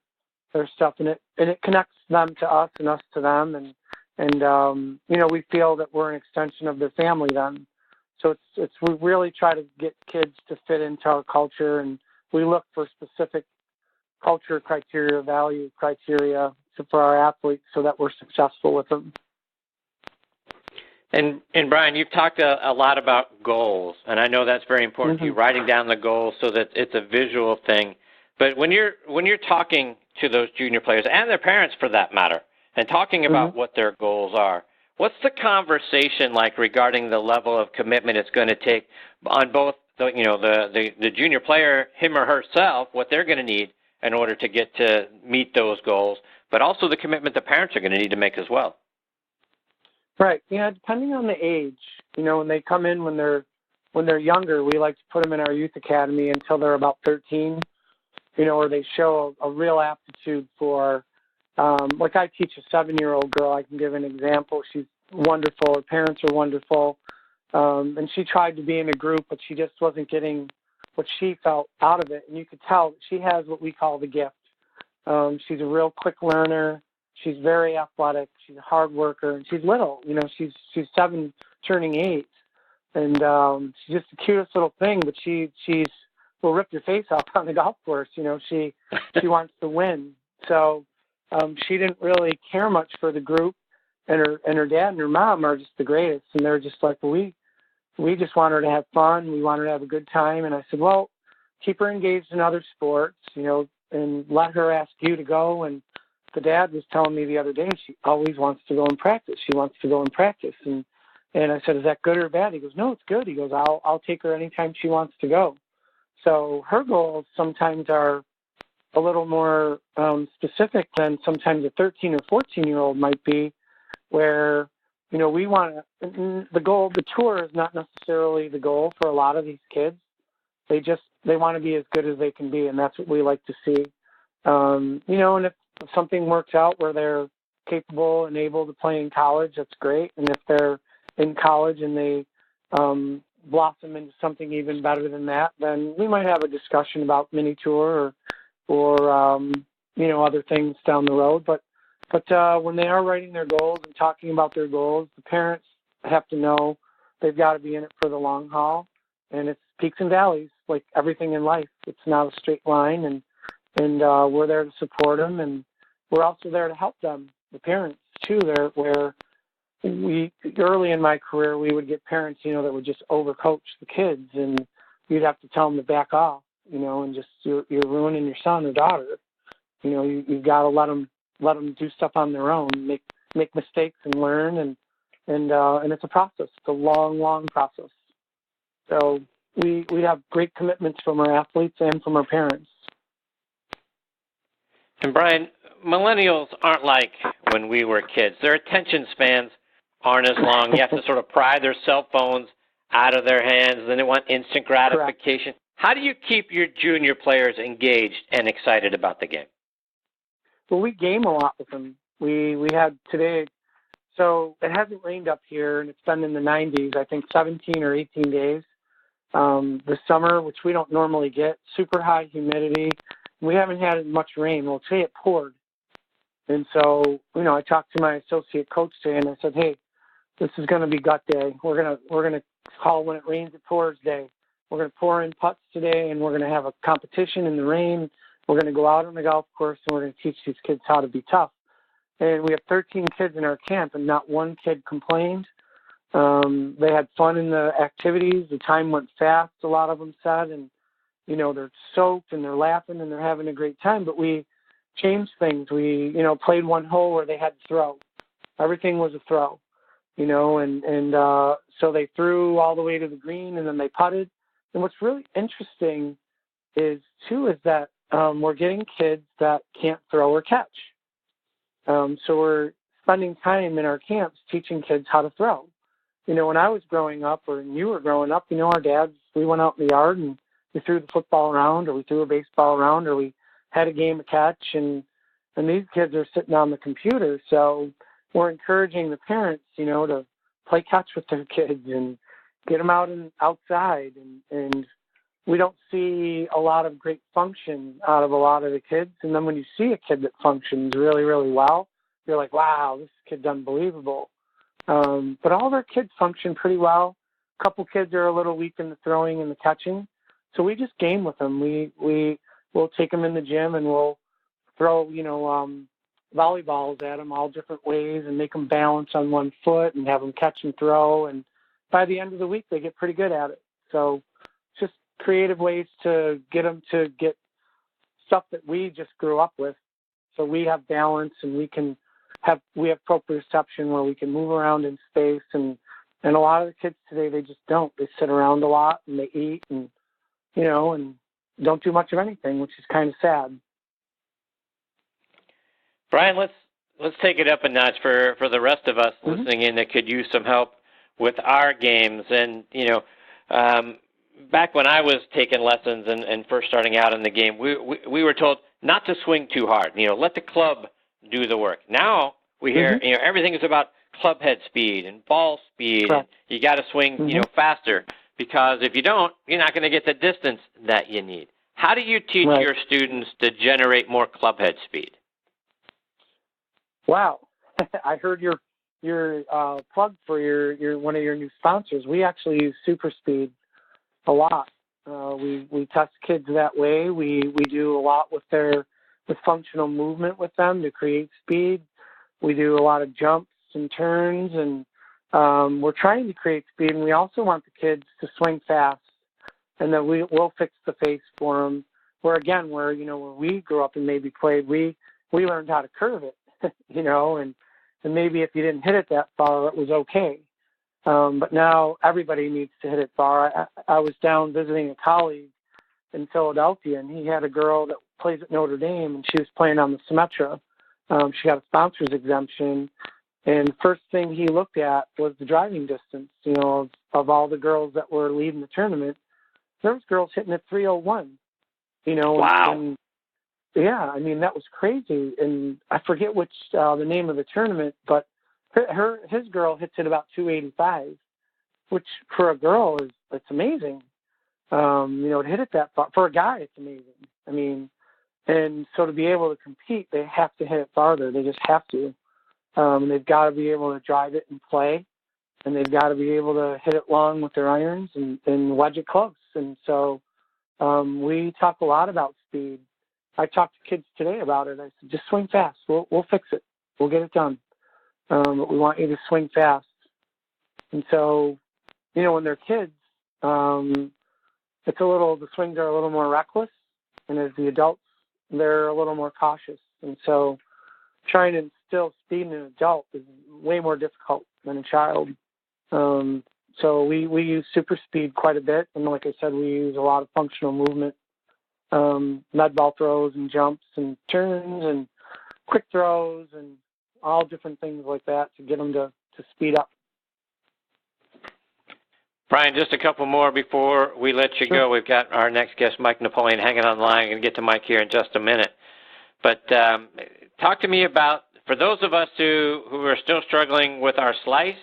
S4: stuff, and it connects them to us and us to them, and we feel that we're an extension of their family then. So we really try to get kids to fit into our culture, and we look for specific culture criteria, value criteria for our athletes so that we're successful with them.
S1: And Brian, you've talked a lot about goals, and I know that's very important to you, writing down the goals so that it's a visual thing. But when you're talking to those junior players and their parents for that matter, and talking about what their goals are, what's the conversation like regarding the level of commitment it's going to take on both the junior player, him or herself, what they're going to need in order to get to meet those goals, but also the commitment the parents are going to need to make as well?
S4: Right. Yeah, depending on the age, when they come in when they're younger, we like to put them in our youth academy until they're about 13, or they show a real aptitude for, like I teach a 7-year-old girl. I can give an example. She's wonderful. Her parents are wonderful. And she tried to be in a group, but she just wasn't getting what she felt out of it. And you could tell that she has what we call the gift. She's a real quick learner. She's very athletic. She's a hard worker, and she's little. She's 7, turning 8, and she's just the cutest little thing. But she's will rip your face off on the golf course. She wants to win. So she didn't really care much for the group, and her dad and her mom are just the greatest. And they're just like, well, we just want her to have fun. We want her to have a good time. And I said, well, keep her engaged in other sports, and let her ask you to go. And the dad was telling me the other day, she always wants to go and practice. She wants to go and practice. And I said, is that good or bad? He goes, no, it's good. He goes, I'll take her anytime she wants to go. So her goals sometimes are a little more specific than sometimes a 13 or 14-year-old might be, where, we want to, the tour is not necessarily the goal for a lot of these kids. They want to be as good as they can be, and that's what we like to see. And if something works out where they're capable and able to play in college, that's great. And if they're in college and they blossom into something even better than that, then we might have a discussion about mini tour or other things down the road. But when they are writing their goals and talking about their goals, the parents have to know they've got to be in it for the long haul. And it's peaks and valleys, like everything in life. It's not a straight line, and we're there to support them, and we're also there to help them the parents too there, where we early in my career we would get parents, that would just overcoach the kids, and you'd have to tell them to back off, and just you're ruining your son or daughter. You've got to let them do stuff on their own, make mistakes and learn, and it's a process. It's a long process. So we have great commitments from our athletes and from our parents.
S1: And Brian, millennials aren't like when we were kids. Their attention spans aren't as long. You have to sort of pry their cell phones out of their hands, and they want instant gratification. Correct. How do you keep your junior players engaged and excited about the game?
S4: Well, we game a lot with them. We had today, so it hasn't rained up here, and it's been in the 90s, I think 17 or 18 days this summer, which we don't normally get. Super high humidity. We haven't had much rain. Well, today it poured. And so, I talked to my associate coach today, and I said, hey, this is going to be gut day. We're gonna call when it rains, it pours day. We're going to pour in putts today, and we're going to have a competition in the rain. We're going to go out on the golf course, and we're going to teach these kids how to be tough. And we have 13 kids in our camp, and not one kid complained. They had fun in the activities. The time went fast, a lot of them said, and they're soaked and they're laughing and they're having a great time. But we changed things. We, played one hole where they had to throw. Everything was a throw, and so they threw all the way to the green and then they putted. And what's really interesting is that we're getting kids that can't throw or catch. So we're spending time in our camps teaching kids how to throw. When I was growing up, or you were growing up, our dads, we went out in the yard and we threw the football around, or we threw a baseball around, or we had a game of catch, and these kids are sitting on the computer. So we're encouraging the parents, to play catch with their kids and get them out and outside. And we don't see a lot of great function out of a lot of the kids. And then when you see a kid that functions really, really well, you're like, wow, this kid's unbelievable. But all their kids function pretty well. A couple kids are a little weak in the throwing and the catching. So we just game with them. We'll take them in the gym and we'll throw, volleyballs at them all different ways and make them balance on one foot and have them catch and throw. And by the end of the week, they get pretty good at it. So just creative ways to get them to get stuff that we just grew up with. So we have balance, and we have proprioception where we can move around in space. And a lot of the kids today, they just don't. They sit around a lot and they eat and don't do much of anything, which is kind of sad.
S1: Brian, let's take it up a notch for the rest of us listening in that could use some help with our games. And, back when I was taking lessons and first starting out in the game, we were told not to swing too hard. Let the club do the work. Now we hear, everything is about club head speed and ball speed. And you got to swing, faster, because if you don't, you're not going to get the distance that you need. How do you teach your students to generate more club head speed?
S4: Wow. I heard your plug for your one of your new sponsors. We actually use SuperSpeed a lot. We test kids that way. We do a lot with functional movement with them to create speed. We do a lot of jumps and turns, and we're trying to create speed. And we also want the kids to swing fast, and then we'll fix the face for them. Where we grew up and maybe played, we learned how to curve it, and maybe if you didn't hit it that far, it was okay. But now everybody needs to hit it far. I was down visiting a colleague in Philadelphia, and he had a girl that plays at Notre Dame, and she was playing on the Symetra. She got a sponsor's exemption, and the first thing he looked at was the driving distance, of all the girls that were leading the tournament. There was girls hitting at 301,
S1: Wow.
S4: And yeah, that was crazy. And I forget which the name of the tournament, but his girl hits it about 285, which for a girl it's amazing. To hit it that far. For a guy, it's amazing. And so to be able to compete, they have to hit it farther. They just have to. They've got to be able to drive it and play, and they've got to be able to hit it long with their irons and wedge it close. And so we talk a lot about speed. I talked to kids today about it. I said, just swing fast. We'll fix it. We'll get it done. But we want you to swing fast. And so, when they're kids, the swings are a little more reckless. And as the adults, they're a little more cautious. And so trying to instill speed in an adult is way more difficult than a child. So we use SuperSpeed quite a bit. And like I said, we use a lot of functional movement, med ball throws and jumps and turns and quick throws and all different things like that to get them to speed up.
S1: Brian, just a couple more before we let you go. We've got our next guest, Mike Napoleon, hanging on the line. I'm going to get to Mike here in just a minute. But talk to me about, for those of us who are still struggling with our slice,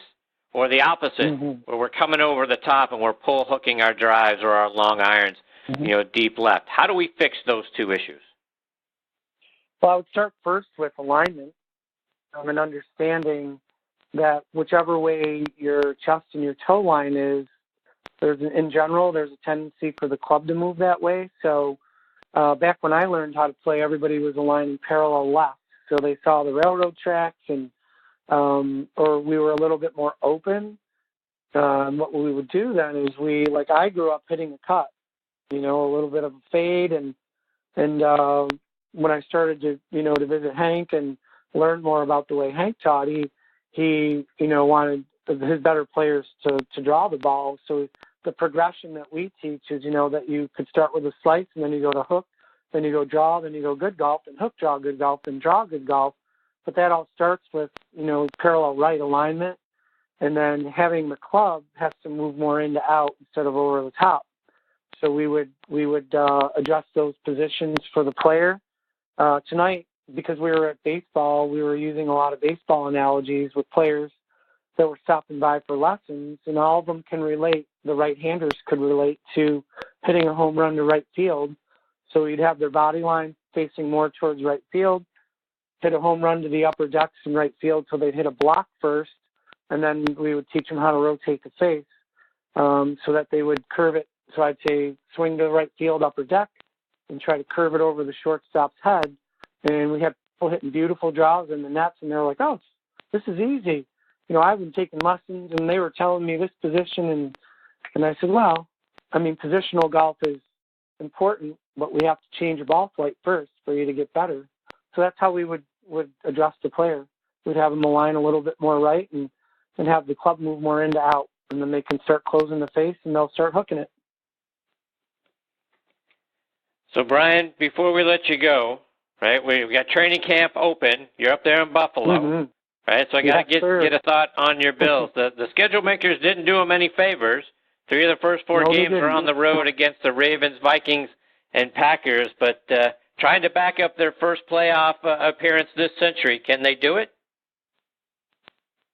S1: or the opposite, where we're coming over the top and we're pull hooking our drives or our long irons, deep left. How do we fix those two issues?
S4: Well, I would start first with alignment and understanding that whichever way your chest and your toe line is, in general, there's a tendency for the club to move that way. So back when I learned how to play, everybody was aligning parallel left. So they saw the railroad tracks and or we were a little bit more open. What we would do then is I grew up hitting a cut, a little bit of a fade. And when I started to visit Hank and learn more about the way Hank taught, he wanted his better players to draw the ball. So the progression that we teach is, that you could start with a slice and then you go to hook, then you go draw, then you go good golf, and hook, draw, good golf, and draw, good golf. But that all starts with, parallel right alignment, and then having the club has to move more into out instead of over the top. So we would adjust those positions for the player. Tonight, because we were at baseball, we were using a lot of baseball analogies with players that were stopping by for lessons, and all of them can relate. The right-handers could relate to hitting a home run to right field. So we'd have their body line facing more towards right field, hit a home run to the upper decks in right field, so they'd hit a block first, and then we would teach them how to rotate the face so that they would curve it. So I'd say swing to the right field upper deck and try to curve it over the shortstop's head. And we had people hitting beautiful draws in the nets, and they were like, oh, this is easy. I've been taking lessons, and they were telling me this position, and I said, well, positional golf is important, but we have to change your ball flight first for you to get better. So that's how we would adjust the player. We'd have them align a little bit more right and have the club move more into out, and then they can start closing the face, and they'll start hooking it.
S1: So, Brian, before we let you go, right, we've got training camp open. You're up there in Buffalo, right? So I got to get a thought on your Bills. The schedule makers didn't do them any favors. 3 of the first 4 games were on the road against the Ravens, Vikings, and Packers, but trying to back up their first playoff appearance this century. Can they do it?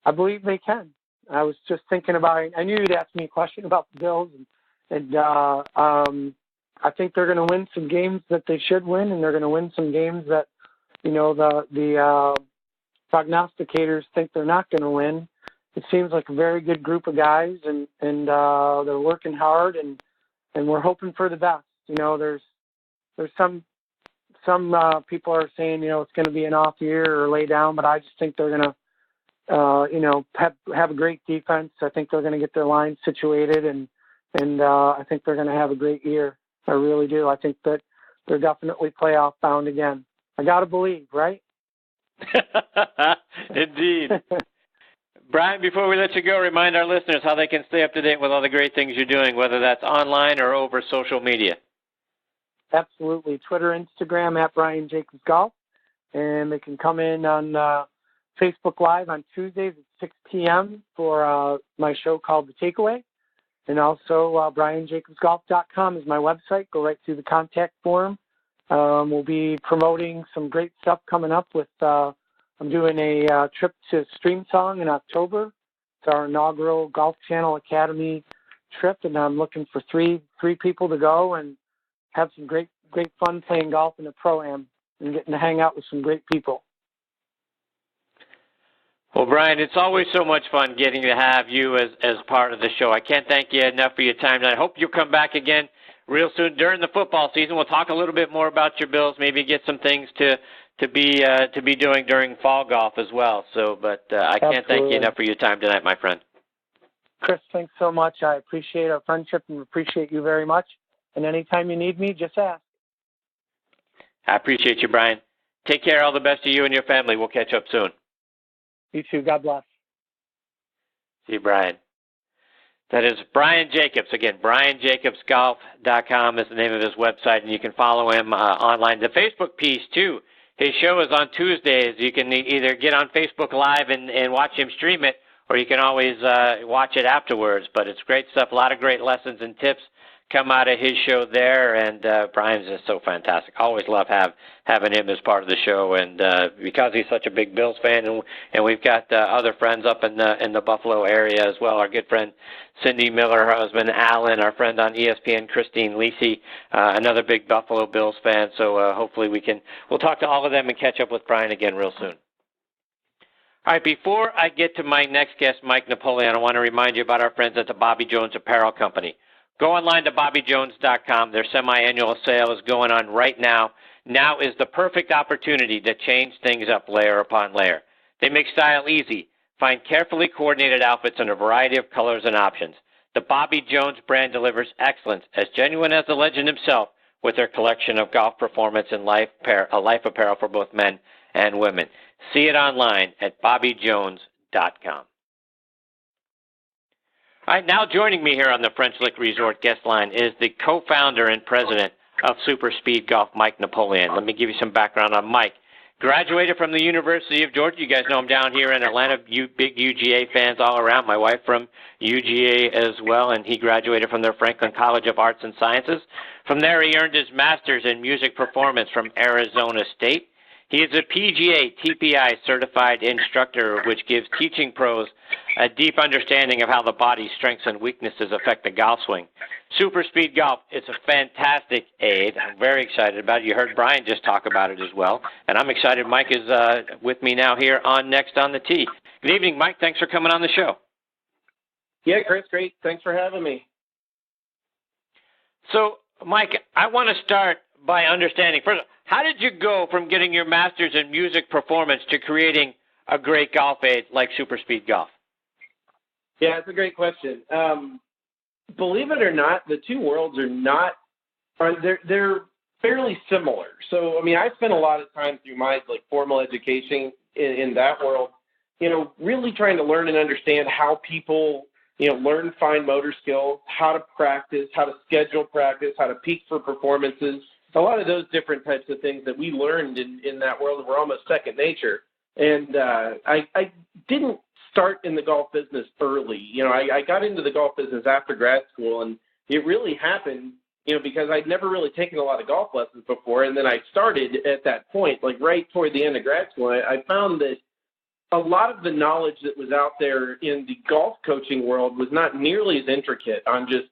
S4: I believe they can. I was just thinking about it. I knew you'd ask me a question about the Bills, and I think they're going to win some games that they should win, and they're going to win some games that, the prognosticators think they're not going to win. It seems like a very good group of guys, and they're working hard, and we're hoping for the best. There's some people are saying, it's going to be an off year or lay down, but I just think they're going to, have a great defense. I think they're going to get their line situated, and I think they're going to have a great year. I really do. I think that they're definitely playoff bound again. I got to believe, right?
S1: Indeed. Brian, before we let you go, remind our listeners how they can stay up to date with all the great things you're doing, whether that's online or over social media.
S4: Absolutely. Twitter, Instagram, at Brian Jacobs Golf. And they can come in on Facebook Live on Tuesdays at 6 p.m. for my show called The Takeaway. And also BrianJacobsGolf.com is my website. Go right through the contact form. We'll be promoting some great stuff coming up with I'm doing a trip to Streamsong in October. It's our inaugural Golf Channel Academy trip, and I'm looking for three people to go and have some great fun playing golf in the Pro-Am and getting to hang out with some great people.
S1: Well, Brian, it's always so much fun getting to have you as part of the show. I can't thank you enough for your time tonight. I hope you'll come back again real soon during the football season. We'll talk a little bit more about your Bills, maybe get some things to to be doing during fall golf as well. So, but I can't thank you enough for your time tonight, my friend.
S4: Chris, thanks so much. I appreciate our friendship and appreciate you very much. And anytime you need me, just ask.
S1: I appreciate you, Brian. Take care. All the best to you and your family. We'll catch up soon.
S4: You too. God bless.
S1: See you, Brian. That is Brian Jacobs. Again, BrianJacobsGolf.com is the name of his website, and you can follow him online. The Facebook piece, too. His show is on Tuesdays. You can either get on Facebook Live and watch him stream it, or you can always watch it afterwards. But it's great stuff. A lot of great lessons and tips come out of his show there, and Brian's just so fantastic. Always love having him as part of the show, and because he's such a big Bills fan, and we've got other friends up in the Buffalo area as well. Our good friend Cindy Miller, her husband Alan, our friend on ESPN, Christine Lisi, another big Buffalo Bills fan. So hopefully we'll talk to all of them and catch up with Brian again real soon. All right, before I get to my next guest, Mike Napoleon, I want to remind you about our friends at the Bobby Jones Apparel Company. Go online to BobbyJones.com. Their semi-annual sale is going on right now. Now is the perfect opportunity to change things up layer upon layer. They make style easy. Find carefully coordinated outfits in a variety of colors and options. The Bobby Jones brand delivers excellence, as genuine as the legend himself, with their collection of golf performance and life apparel for both men and women. See it online at BobbyJones.com. All right, now joining me here on the French Lick Resort guest line is the co-founder and president of SuperSpeed Golf, Mike Napoleon. Let me give you some background on Mike. Graduated from the University of Georgia. You guys know I'm down here in Atlanta. Big UGA fans all around. My wife from UGA as well, and he graduated from the Franklin College of Arts and Sciences. From there, he earned his master's in music performance from Arizona State. He is a PGA TPI certified instructor, which gives teaching pros a deep understanding of how the body's strengths and weaknesses affect the golf swing. SuperSpeed Golf is a fantastic aid. I'm very excited about it. You heard Brian just talk about it as well, and I'm excited Mike is with me now here on Next on the Tee. Good evening, Mike. Thanks for coming on the show.
S5: Yeah, Chris, great. Thanks for having me.
S1: So, Mike, I want to start by understanding, first, how did you go from getting your master's in music performance to creating a great golf aid like SuperSpeed Golf?
S5: Yeah, it's a great question. Believe it or not, the two worlds they're fairly similar. So, I mean, I spent a lot of time through my formal education in that world, really trying to learn and understand how people, learn fine motor skills, how to practice, how to schedule practice, how to peak for performances. A lot of those different types of things that we learned in that world were almost second nature. And I didn't start in the golf business early. I got into the golf business after grad school, and it really happened, because I'd never really taken a lot of golf lessons before. And then I started at that point, right toward the end of grad school. I found that a lot of the knowledge that was out there in the golf coaching world was not nearly as intricate on just,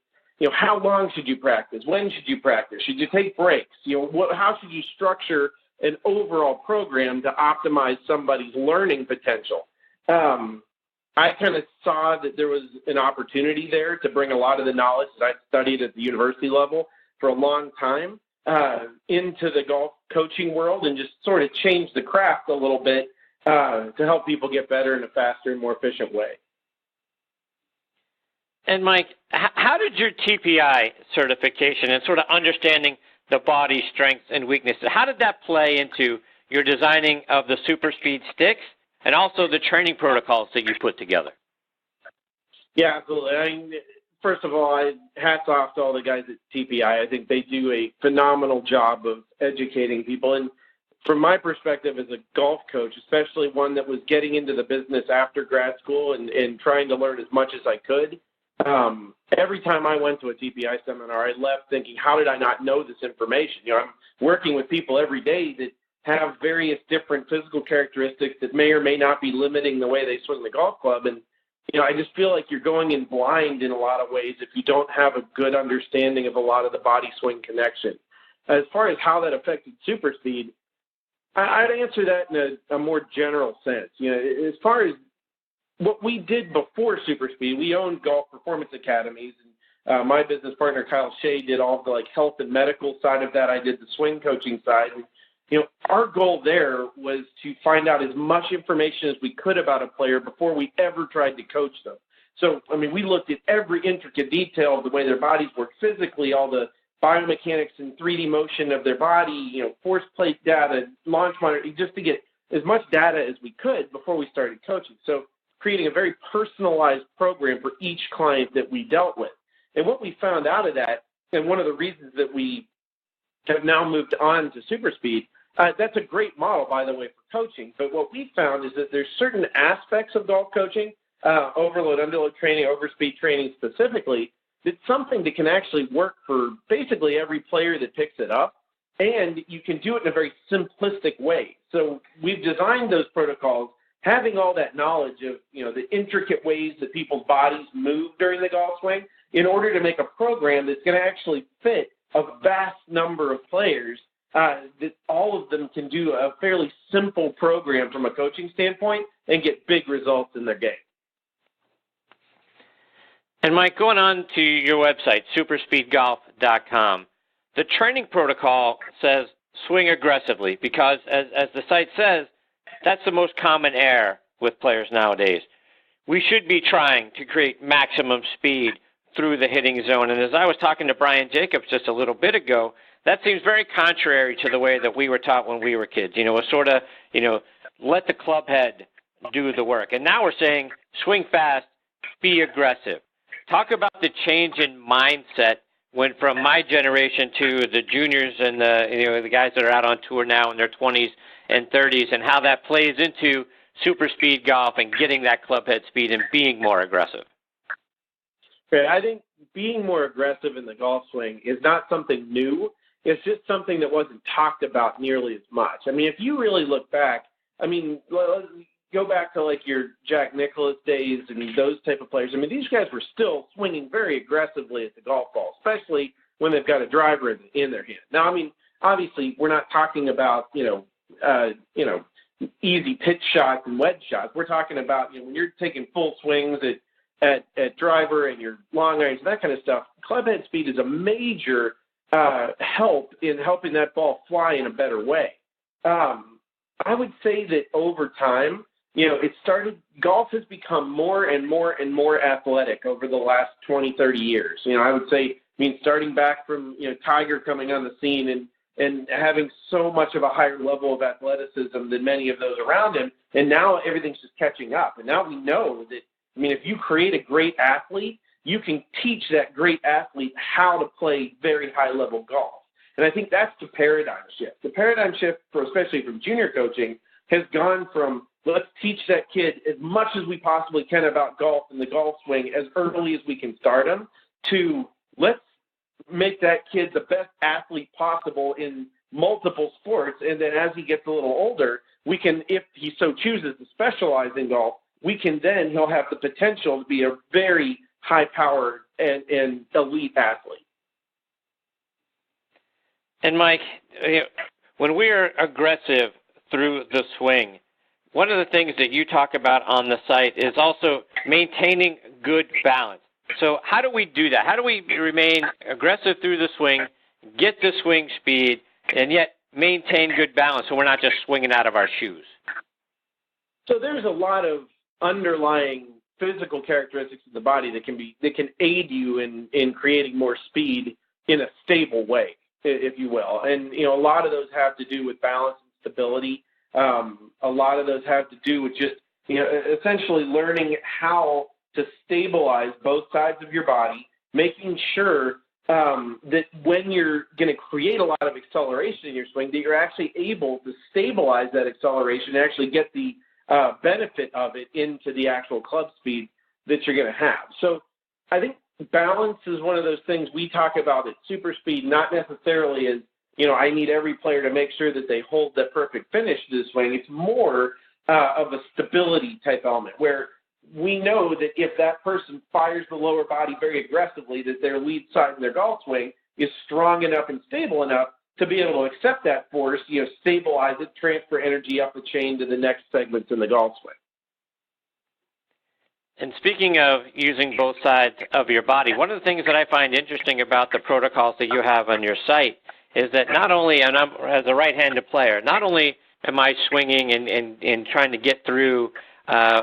S5: how long should you practice? When should you practice? Should you take breaks? How should you structure an overall program to optimize somebody's learning potential? I kind of saw that there was an opportunity there to bring a lot of the knowledge that I studied at the university level for a long time into the golf coaching world and just sort of change the craft a little bit to help people get better in a faster and more efficient way.
S1: And Mike, how did your TPI certification and sort of understanding the body's strengths and weaknesses, how did that play into your designing of the SuperSpeed sticks and also the training protocols that you put together?
S5: Yeah, absolutely. I mean, first of all, hats off to all the guys at TPI. I think they do a phenomenal job of educating people. And from my perspective as a golf coach, especially one that was getting into the business after grad school and trying to learn as much as I could, every time I went to a TPI seminar, I left thinking, how did I not know this information? I'm working with people every day that have various different physical characteristics that may or may not be limiting the way they swing the golf club. And, I just feel like you're going in blind in a lot of ways if you don't have a good understanding of a lot of the body swing connection. As far as how that affected SuperSpeed, I'd answer that in a more general sense. As far as what we did before SuperSpeed, we owned golf performance academies, and my business partner Kyle Shea did all of the health and medical side of that. I did the swing coaching side. our goal there was to find out as much information as we could about a player before we ever tried to coach them. So, we looked at every intricate detail of the way their bodies work physically, all the biomechanics and 3D motion of their body, force plate data, launch monitor, just to get as much data as we could before we started coaching. So creating a very personalized program for each client that we dealt with. And what we found out of that, and one of the reasons that we have now moved on to SuperSpeed, that's a great model, by the way, for coaching. But what we found is that there's certain aspects of golf coaching, overload, underload training, overspeed training specifically, that's something that can actually work for basically every player that picks it up. And you can do it in a very simplistic way. So we've designed those protocols having all that knowledge of, the intricate ways that people's bodies move during the golf swing in order to make a program that's going to actually fit a vast number of players, that all of them can do a fairly simple program from a coaching standpoint and get big results in their game.
S1: And Mike, going on to your website, superspeedgolf.com, the training protocol says swing aggressively because, as the site says, that's the most common error with players nowadays. We should be trying to create maximum speed through the hitting zone. And as I was talking to Brian Jacobs just a little bit ago, that seems very contrary to the way that we were taught when we were kids. Let the club head do the work. And now we're saying swing fast, be aggressive. Talk about the change in mindset went from my generation to the juniors and the guys that are out on tour now in their 20s and 30s, and how that plays into super speed golf and getting that club head speed and being more aggressive.
S5: Right. I think being more aggressive in the golf swing is not something new. It's just something that wasn't talked about nearly as much. If you really look back, go back to like your Jack Nicklaus days and those type of players. These guys were still swinging very aggressively at the golf ball, especially when they've got a driver in their hand. Now, obviously, we're not talking about easy pitch shots and wedge shots. We're talking about when you're taking full swings at driver and your long range, that kind of stuff. Club head speed is a major help in helping that ball fly in a better way. I would say that over time, golf has become more and more and more athletic over the last 20, 30 years. I would say, starting back from, Tiger coming on the scene and having so much of a higher level of athleticism than many of those around him. And now everything's just catching up. And now we know that, if you create a great athlete, you can teach that great athlete how to play very high level golf. And I think that's the paradigm shift. The paradigm shift, especially from junior coaching, has gone from let's teach that kid as much as we possibly can about golf and the golf swing as early as we can start them, to let's make that kid the best athlete possible in multiple sports. And then as he gets a little older, we can, if he so chooses to specialize in golf, he'll have the potential to be a very high-powered and elite athlete.
S1: And Mike, when we're aggressive through the swing, one of the things that you talk about on the site is also maintaining good balance. So how do we do that? How do we remain aggressive through the swing, get the swing speed, and yet maintain good balance so we're not just swinging out of our shoes?
S5: So there's a lot of underlying physical characteristics of the body that can aid you in creating more speed in a stable way, if you will. And, a lot of those have to do with balance and stability. A lot of those have to do with just, essentially learning how to stabilize both sides of your body, making sure that when you're going to create a lot of acceleration in your swing, that you're actually able to stabilize that acceleration and actually get the benefit of it into the actual club speed that you're going to have. So I think balance is one of those things we talk about at SuperSpeed, not necessarily as, I need every player to make sure that they hold that perfect finish to the swing. It's more of a stability type element where we know that if that person fires the lower body very aggressively, that their lead side in their golf swing is strong enough and stable enough to be able to accept that force, stabilize it, transfer energy up the chain to the next segments in the golf swing.
S1: And speaking of using both sides of your body, one of the things that I find interesting about the protocols that you have on your site is that not only, and I'm, as a right-handed player, not only am I swinging and trying to get through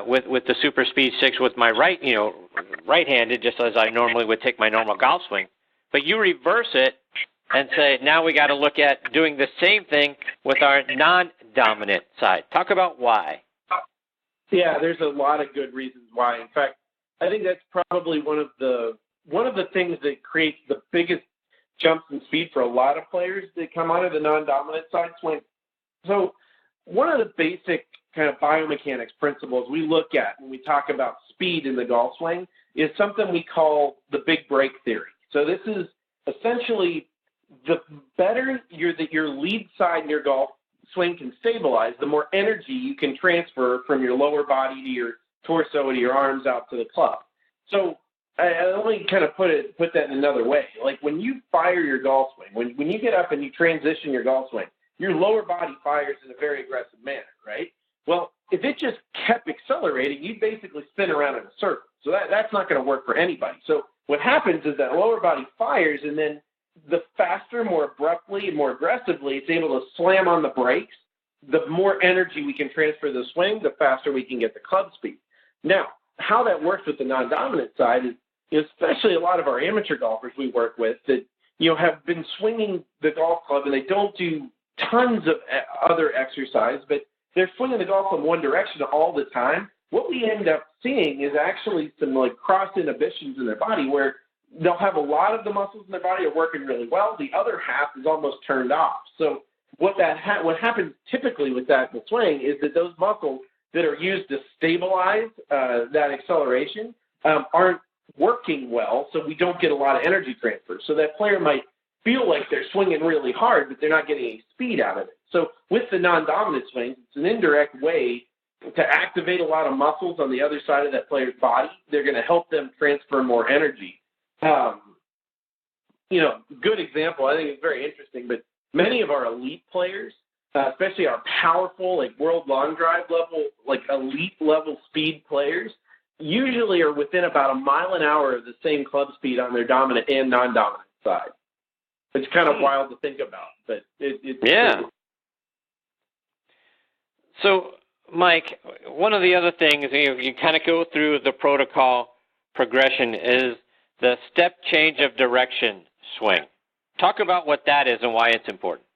S1: with the SuperSpeed 6 with my right-handed, just as I normally would take my normal golf swing, but you reverse it and say, now we got to look at doing the same thing with our non-dominant side. Talk about why.
S5: Yeah, there's a lot of good reasons why. In fact, I think that's probably one of the things that creates the biggest jumps in speed for a lot of players that come out of the non-dominant side swing. So one of the basic kind of biomechanics principles we look at when we talk about speed in the golf swing is something we call the big break theory. So this is essentially the better your lead side in your golf swing can stabilize, the more energy you can transfer from your lower body to your torso to your arms out to the club. So let me kind of put that in another way. Like when you fire your golf swing, when you get up and you transition your golf swing, your lower body fires in a very aggressive manner, right? Well, if it just kept accelerating, you'd basically spin around in a circle. So that's not going to work for anybody. So what happens is that lower body fires, and then the faster, more abruptly, and more aggressively it's able to slam on the brakes, the more energy we can transfer to the swing, the faster we can get the club speed. Now, how that works with the non-dominant side is, especially a lot of our amateur golfers we work with that, have been swinging the golf club and they don't do tons of other exercise, but they're swinging the golf in one direction all the time. What we end up seeing is actually some cross inhibitions in their body where they'll have a lot of the muscles in their body are working really well. The other half is almost turned off. So what happens typically with that in the swing is that those muscles that are used to stabilize that acceleration aren't working well, so we don't get a lot of energy transfer. So that player might feel like they're swinging really hard, but they're not getting any speed out of it. So with the non-dominant swing, it's an indirect way to activate a lot of muscles on the other side of that player's body. They're going to help them transfer more energy. Good example, I think it's very interesting, but many of our elite players, especially our powerful, world long drive level, elite level speed players, usually are within about a mile an hour of the same club speed on their dominant and non-dominant side. It's kind of wild to think about, but it's
S1: yeah.
S5: true.
S1: So, Mike, one of the other things you kind of go through the protocol progression is the step change of direction swing. Talk about what that is and why it's important.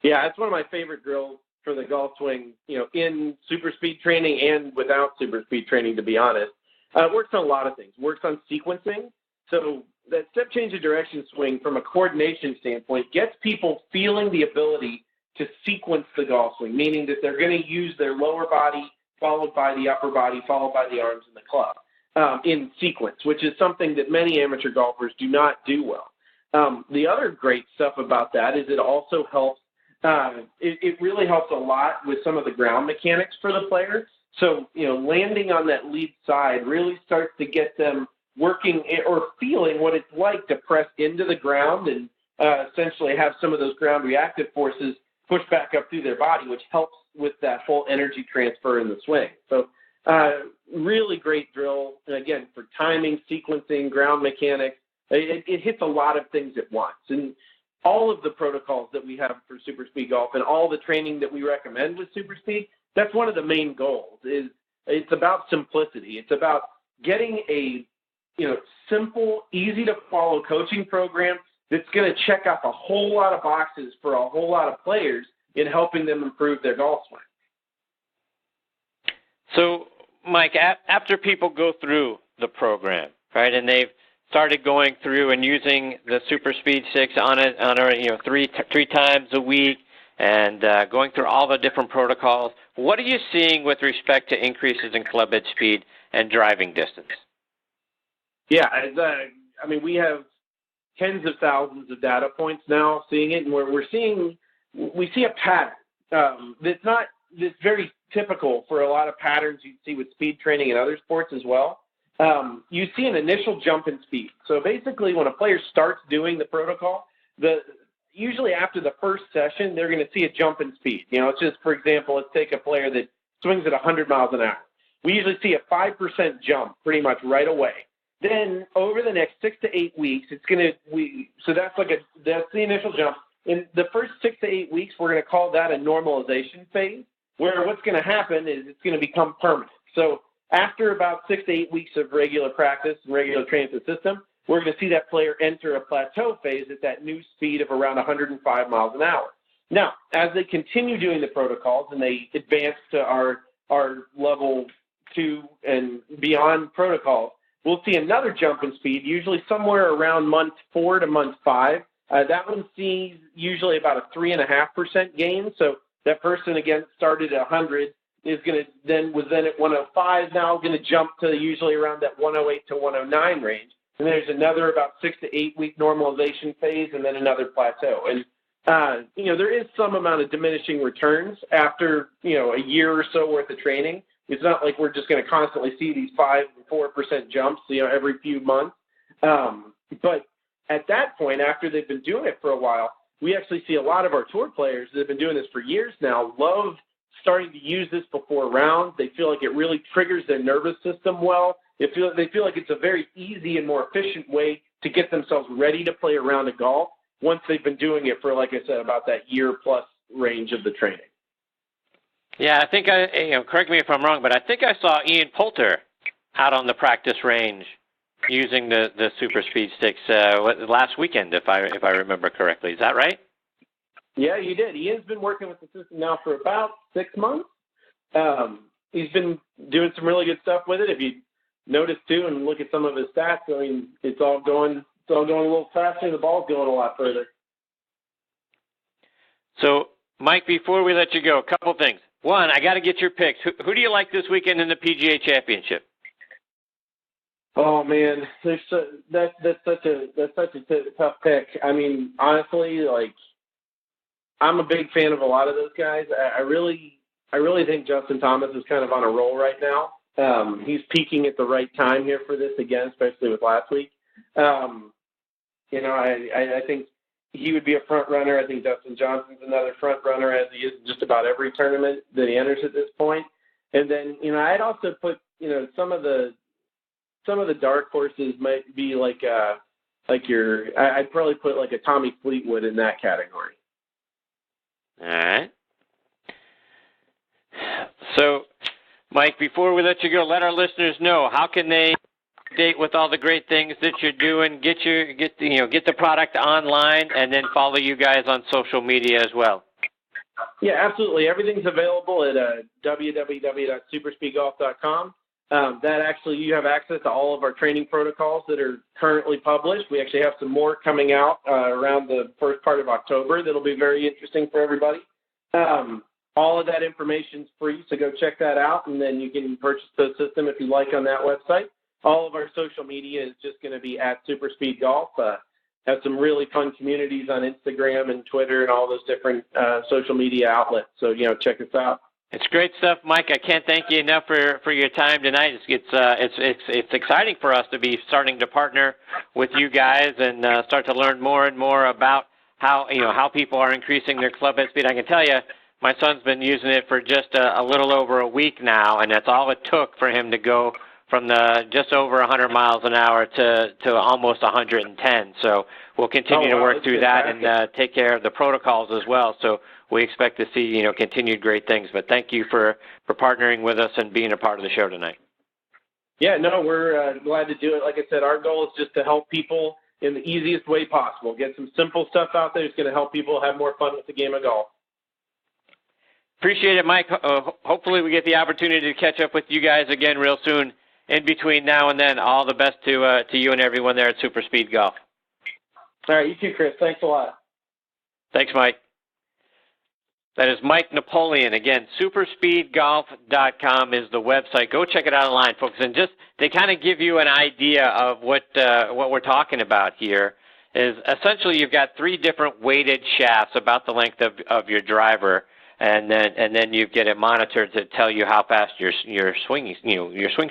S5: Yeah, it's one of my favorite drills for the golf swing, in super speed training and without super speed training, to be honest. It works on a lot of things. It works on sequencing. So that step change of direction swing from a coordination standpoint gets people feeling the ability to sequence the golf swing, meaning that they're going to use their lower body followed by the upper body, followed by the arms and the club in sequence, which is something that many amateur golfers do not do well. The other great stuff about that is it also helps. It really helps a lot with some of the ground mechanics for the player. So, landing on that lead side really starts to get them working or feeling what it's like to press into the ground and essentially have some of those ground reactive forces push back up through their body, which helps with that whole energy transfer in the swing. So really great drill, again, for timing, sequencing, ground mechanics. It hits a lot of things at once. And all of the protocols that we have for super speed golf and all the training that we recommend with super speed, that's one of the main goals. It's about simplicity. It's about getting a simple, easy to follow coaching program that's going to check off a whole lot of boxes for a whole lot of players in helping them improve their golf swing.
S1: So, Mike, after people go through the program, right, and they've started going through and using the SuperSpeed 6 on a three times a week and going through all the different protocols, what are you seeing with respect to increases in club head speed and driving distance?
S5: Yeah, we have tens of thousands of data points now seeing it, and we see a pattern that's very typical for a lot of patterns you see with speed training and other sports as well. You see an initial jump in speed. So basically when a player starts doing the protocol, usually after the first session, they're going to see a jump in speed. It's just, for example, let's take a player that swings at 100 miles an hour. We usually see a 5% jump pretty much right away. Then over the next 6 to 8 weeks, so that's the initial jump. In the first 6 to 8 weeks, we're going to call that a normalization phase, where what's going to happen is it's going to become permanent. So after about 6 to 8 weeks of regular practice and regular training to the system, we're going to see that player enter a plateau phase at that new speed of around 105 miles an hour. Now, as they continue doing the protocols and they advance to our level 2 and beyond protocols, we'll see another jump in speed, usually somewhere around month 4 to month 5. That one sees usually about a 3.5% gain. So that person, again, started at 100, was then at 105, now going to jump to usually around that 108 to 109 range. And there's another about 6 to 8 week normalization phase, and then another plateau. And there is some amount of diminishing returns after a year or so worth of training. It's not like we're just going to constantly see these 5 and 4% jumps, every few months. But at that point, after they've been doing it for a while, we actually see a lot of our tour players that have been doing this for years now love starting to use this before rounds. They feel like it really triggers their nervous system well. They feel like it's a very easy and more efficient way to get themselves ready to play a round of golf once they've been doing it for, like I said, about that year-plus range of the training.
S1: Yeah, I think correct me if I'm wrong, but I think I saw Ian Poulter out on the practice range using the SuperSpeed sticks last weekend, if I remember correctly. Is that right?
S5: Yeah, you did. Ian's been working with the system now for about 6 months. He's been doing some really good stuff with it. If you notice too, and look at some of his stats, I mean, it's all going a little faster. The ball's going a lot further.
S1: So, Mike, before we let you go, a couple things. One, I got to get your picks. Who do you like this weekend in the PGA Championship?
S5: Oh man, that's such a tough pick. I mean, honestly, I'm a big fan of a lot of those guys. I really think Justin Thomas is kind of on a roll right now. He's peaking at the right time here for this again, especially with last week. I think he would be a front runner. I think Dustin Johnson's another front runner, as he is in just about every tournament that he enters at this point. And then, I'd also put, some of the dark horses might be I'd probably put like a Tommy Fleetwood in that category.
S1: All right. So, Mike, before we let you go, let our listeners know, how can they date with all the great things that you're doing, get the product online, and then follow you guys on social media as well?
S5: Yeah, absolutely. Everything's available at www.superspeedgolf.com. That actually, you have access to all of our training protocols that are currently published. We actually have some more coming out around the first part of October that'll be very interesting for everybody. All of that information's free, so go check that out, and then you can purchase the system if you like on that website. All of our social media is just going to be at SuperSpeed Golf. Have some really fun communities on Instagram and Twitter and all those different social media outlets. So, check us out.
S1: It's great stuff, Mike. I can't thank you enough for your time tonight. It's exciting for us to be starting to partner with you guys and start to learn more and more about how people are increasing their club head speed. I can tell you, my son's been using it for just a little over a week now, and that's all it took for him to go from the just over 100 miles an hour to almost 110. So we'll continue to work through that and take care of the protocols as well. So we expect to see, continued great things. But thank you for partnering with us and being a part of the show tonight.
S5: Yeah, no, we're glad to do it. Like I said, our goal is just to help people in the easiest way possible. Get some simple stuff out there that's going to help people have more fun with the game of golf.
S1: Appreciate it, Mike. Hopefully we get the opportunity to catch up with you guys again real soon. In between now and then, all the best to you and everyone there at SuperSpeed Golf.
S5: All right, you too, Chris. Thanks a lot.
S1: Thanks, Mike. That is Mike Napoleon. Again, superspeedgolf.com is the website. Go check it out online, folks. And just to kind of give you an idea of what we're talking about here is essentially you've got 3 different weighted shafts about the length of your driver. And then you get it monitored to tell you how fast your swing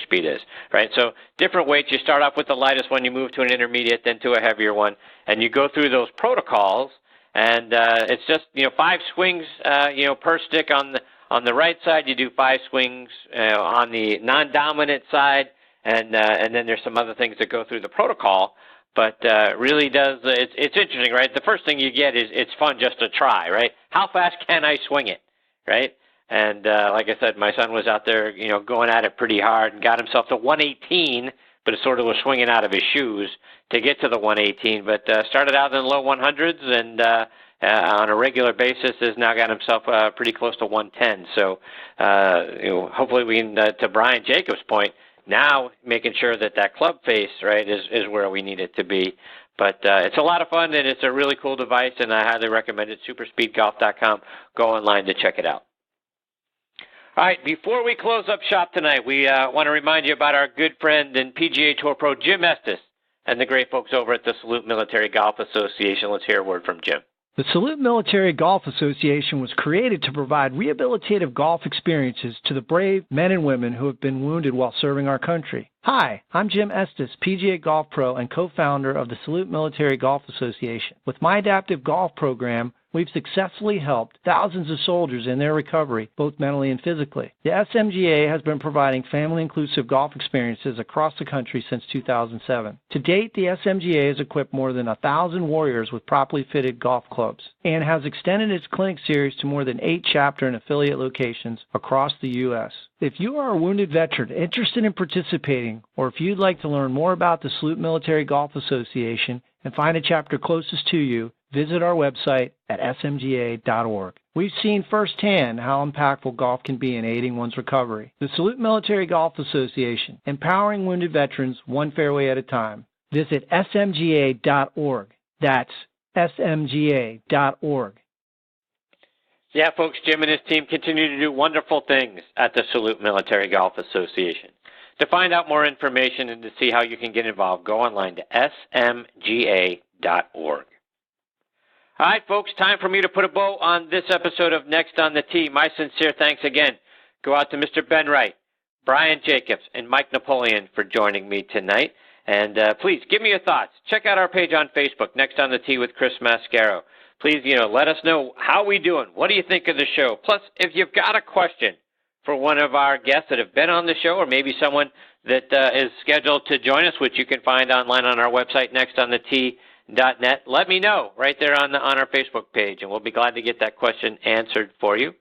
S1: speed is, right? So different weights. You start off with the lightest one, you move to an intermediate, then to a heavier one, and you go through those protocols. And it's just 5 swings per stick on the right side. You do 5 swings on the non-dominant side, and then there's some other things that go through the protocol. But really does it's interesting, right? The first thing you get is it's fun just to try, right? How fast can I swing it, right? And like I said, my son was out there, going at it pretty hard and got himself to 118, but it sort of was swinging out of his shoes to get to the 118. But started out in the low 100s and on a regular basis has now got himself pretty close to 110. So hopefully we can, to Brian Jacobs' point, now making sure that club face, right, is where we need it to be. But it's a lot of fun, and it's a really cool device, and I highly recommend it. SuperSpeedGolf.com. Go online to check it out. All right, before we close up shop tonight, we want to remind you about our good friend and PGA Tour pro, Jim Estes, and the great folks over at the Salute Military Golf Association. Let's hear a word from Jim.
S6: The Salute Military Golf Association was created to provide rehabilitative golf experiences to the brave men and women who have been wounded while serving our country. Hi, I'm Jim Estes, PGA Golf Pro and co-founder of the Salute Military Golf Association. With my adaptive golf program, we've successfully helped thousands of soldiers in their recovery, both mentally and physically. The SMGA has been providing family-inclusive golf experiences across the country since 2007. To date, the SMGA has equipped more than 1,000 warriors with properly fitted golf clubs and has extended its clinic series to more than 8 chapter and affiliate locations across the U.S. If you are a wounded veteran interested in participating, or if you'd like to learn more about the Salute Military Golf Association and find a chapter closest to you, visit our website at smga.org. We've seen firsthand how impactful golf can be in aiding one's recovery. The Salute Military Golf Association, empowering wounded veterans one fairway at a time. Visit smga.org. That's smga.org.
S1: Yeah, folks, Jim and his team continue to do wonderful things at the Salute Military Golf Association. To find out more information and to see how you can get involved, go online to smga.org. All right, folks, time for me to put a bow on this episode of Next on the Tee. My sincere thanks again go out to Mr. Ben Wright, Brian Jacobs, and Mike Napoleon for joining me tonight. And please, give me your thoughts. Check out our page on Facebook, Next on the Tee with Chris Mascaro. Please, let us know how we doing. What do you think of the show? Plus, if you've got a question for one of our guests that have been on the show, or maybe someone that is scheduled to join us, which you can find online on our website, nextonthetee.net, let me know right there on our Facebook page, and we'll be glad to get that question answered for you.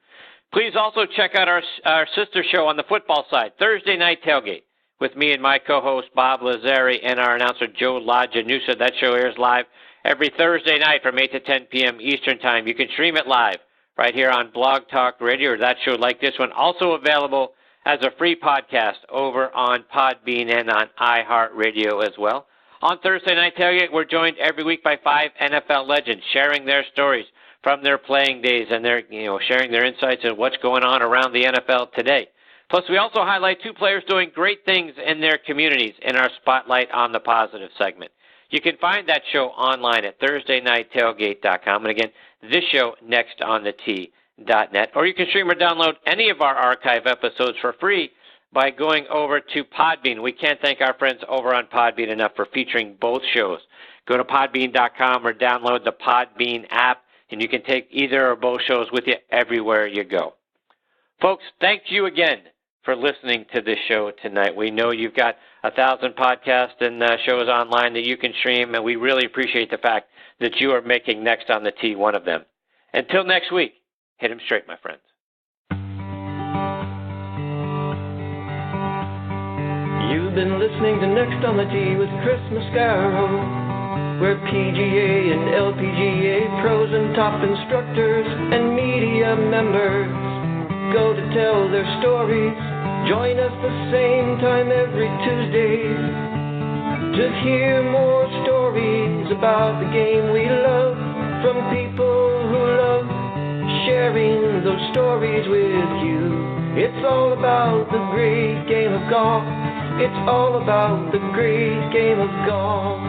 S1: Please also check out our sister show on the football side, Thursday Night Tailgate, with me and my co-host Bob Lazari and our announcer Joe LaGianusa. That show airs live every Thursday night from 8 to 10 p.m. Eastern Time. You can stream it live right here on Blog Talk Radio, or that show like this one, also available as a free podcast over on Podbean and on iHeartRadio as well. On Thursday Night Tailgate, we're joined every week by 5 NFL legends sharing their stories from their playing days and their, sharing their insights on what's going on around the NFL today. Plus, we also highlight 2 players doing great things in their communities in our Spotlight on the Positive segment. You can find that show online at ThursdayNightTailgate.com. And again, this show, nextonthetee.net. Or you can stream or download any of our archive episodes for free by going over to Podbean. We can't thank our friends over on Podbean enough for featuring both shows. Go to Podbean.com or download the Podbean app, and you can take either or both shows with you everywhere you go. Folks, thank you again for listening to this show tonight. We know you've got 1,000 podcasts and shows online that you can stream, and we really appreciate the fact that you are making Next on the Tee one of them. Until next week, hit 'em straight, my friends.
S7: You've been listening to Next on the Tee with Chris Mascaro, where PGA and LPGA pros and top instructors and media members go to tell their stories. Join us the same time every Tuesday to hear more stories about the game we love from people who love sharing those stories with you. It's all about the great game of golf. It's all about the great game of golf.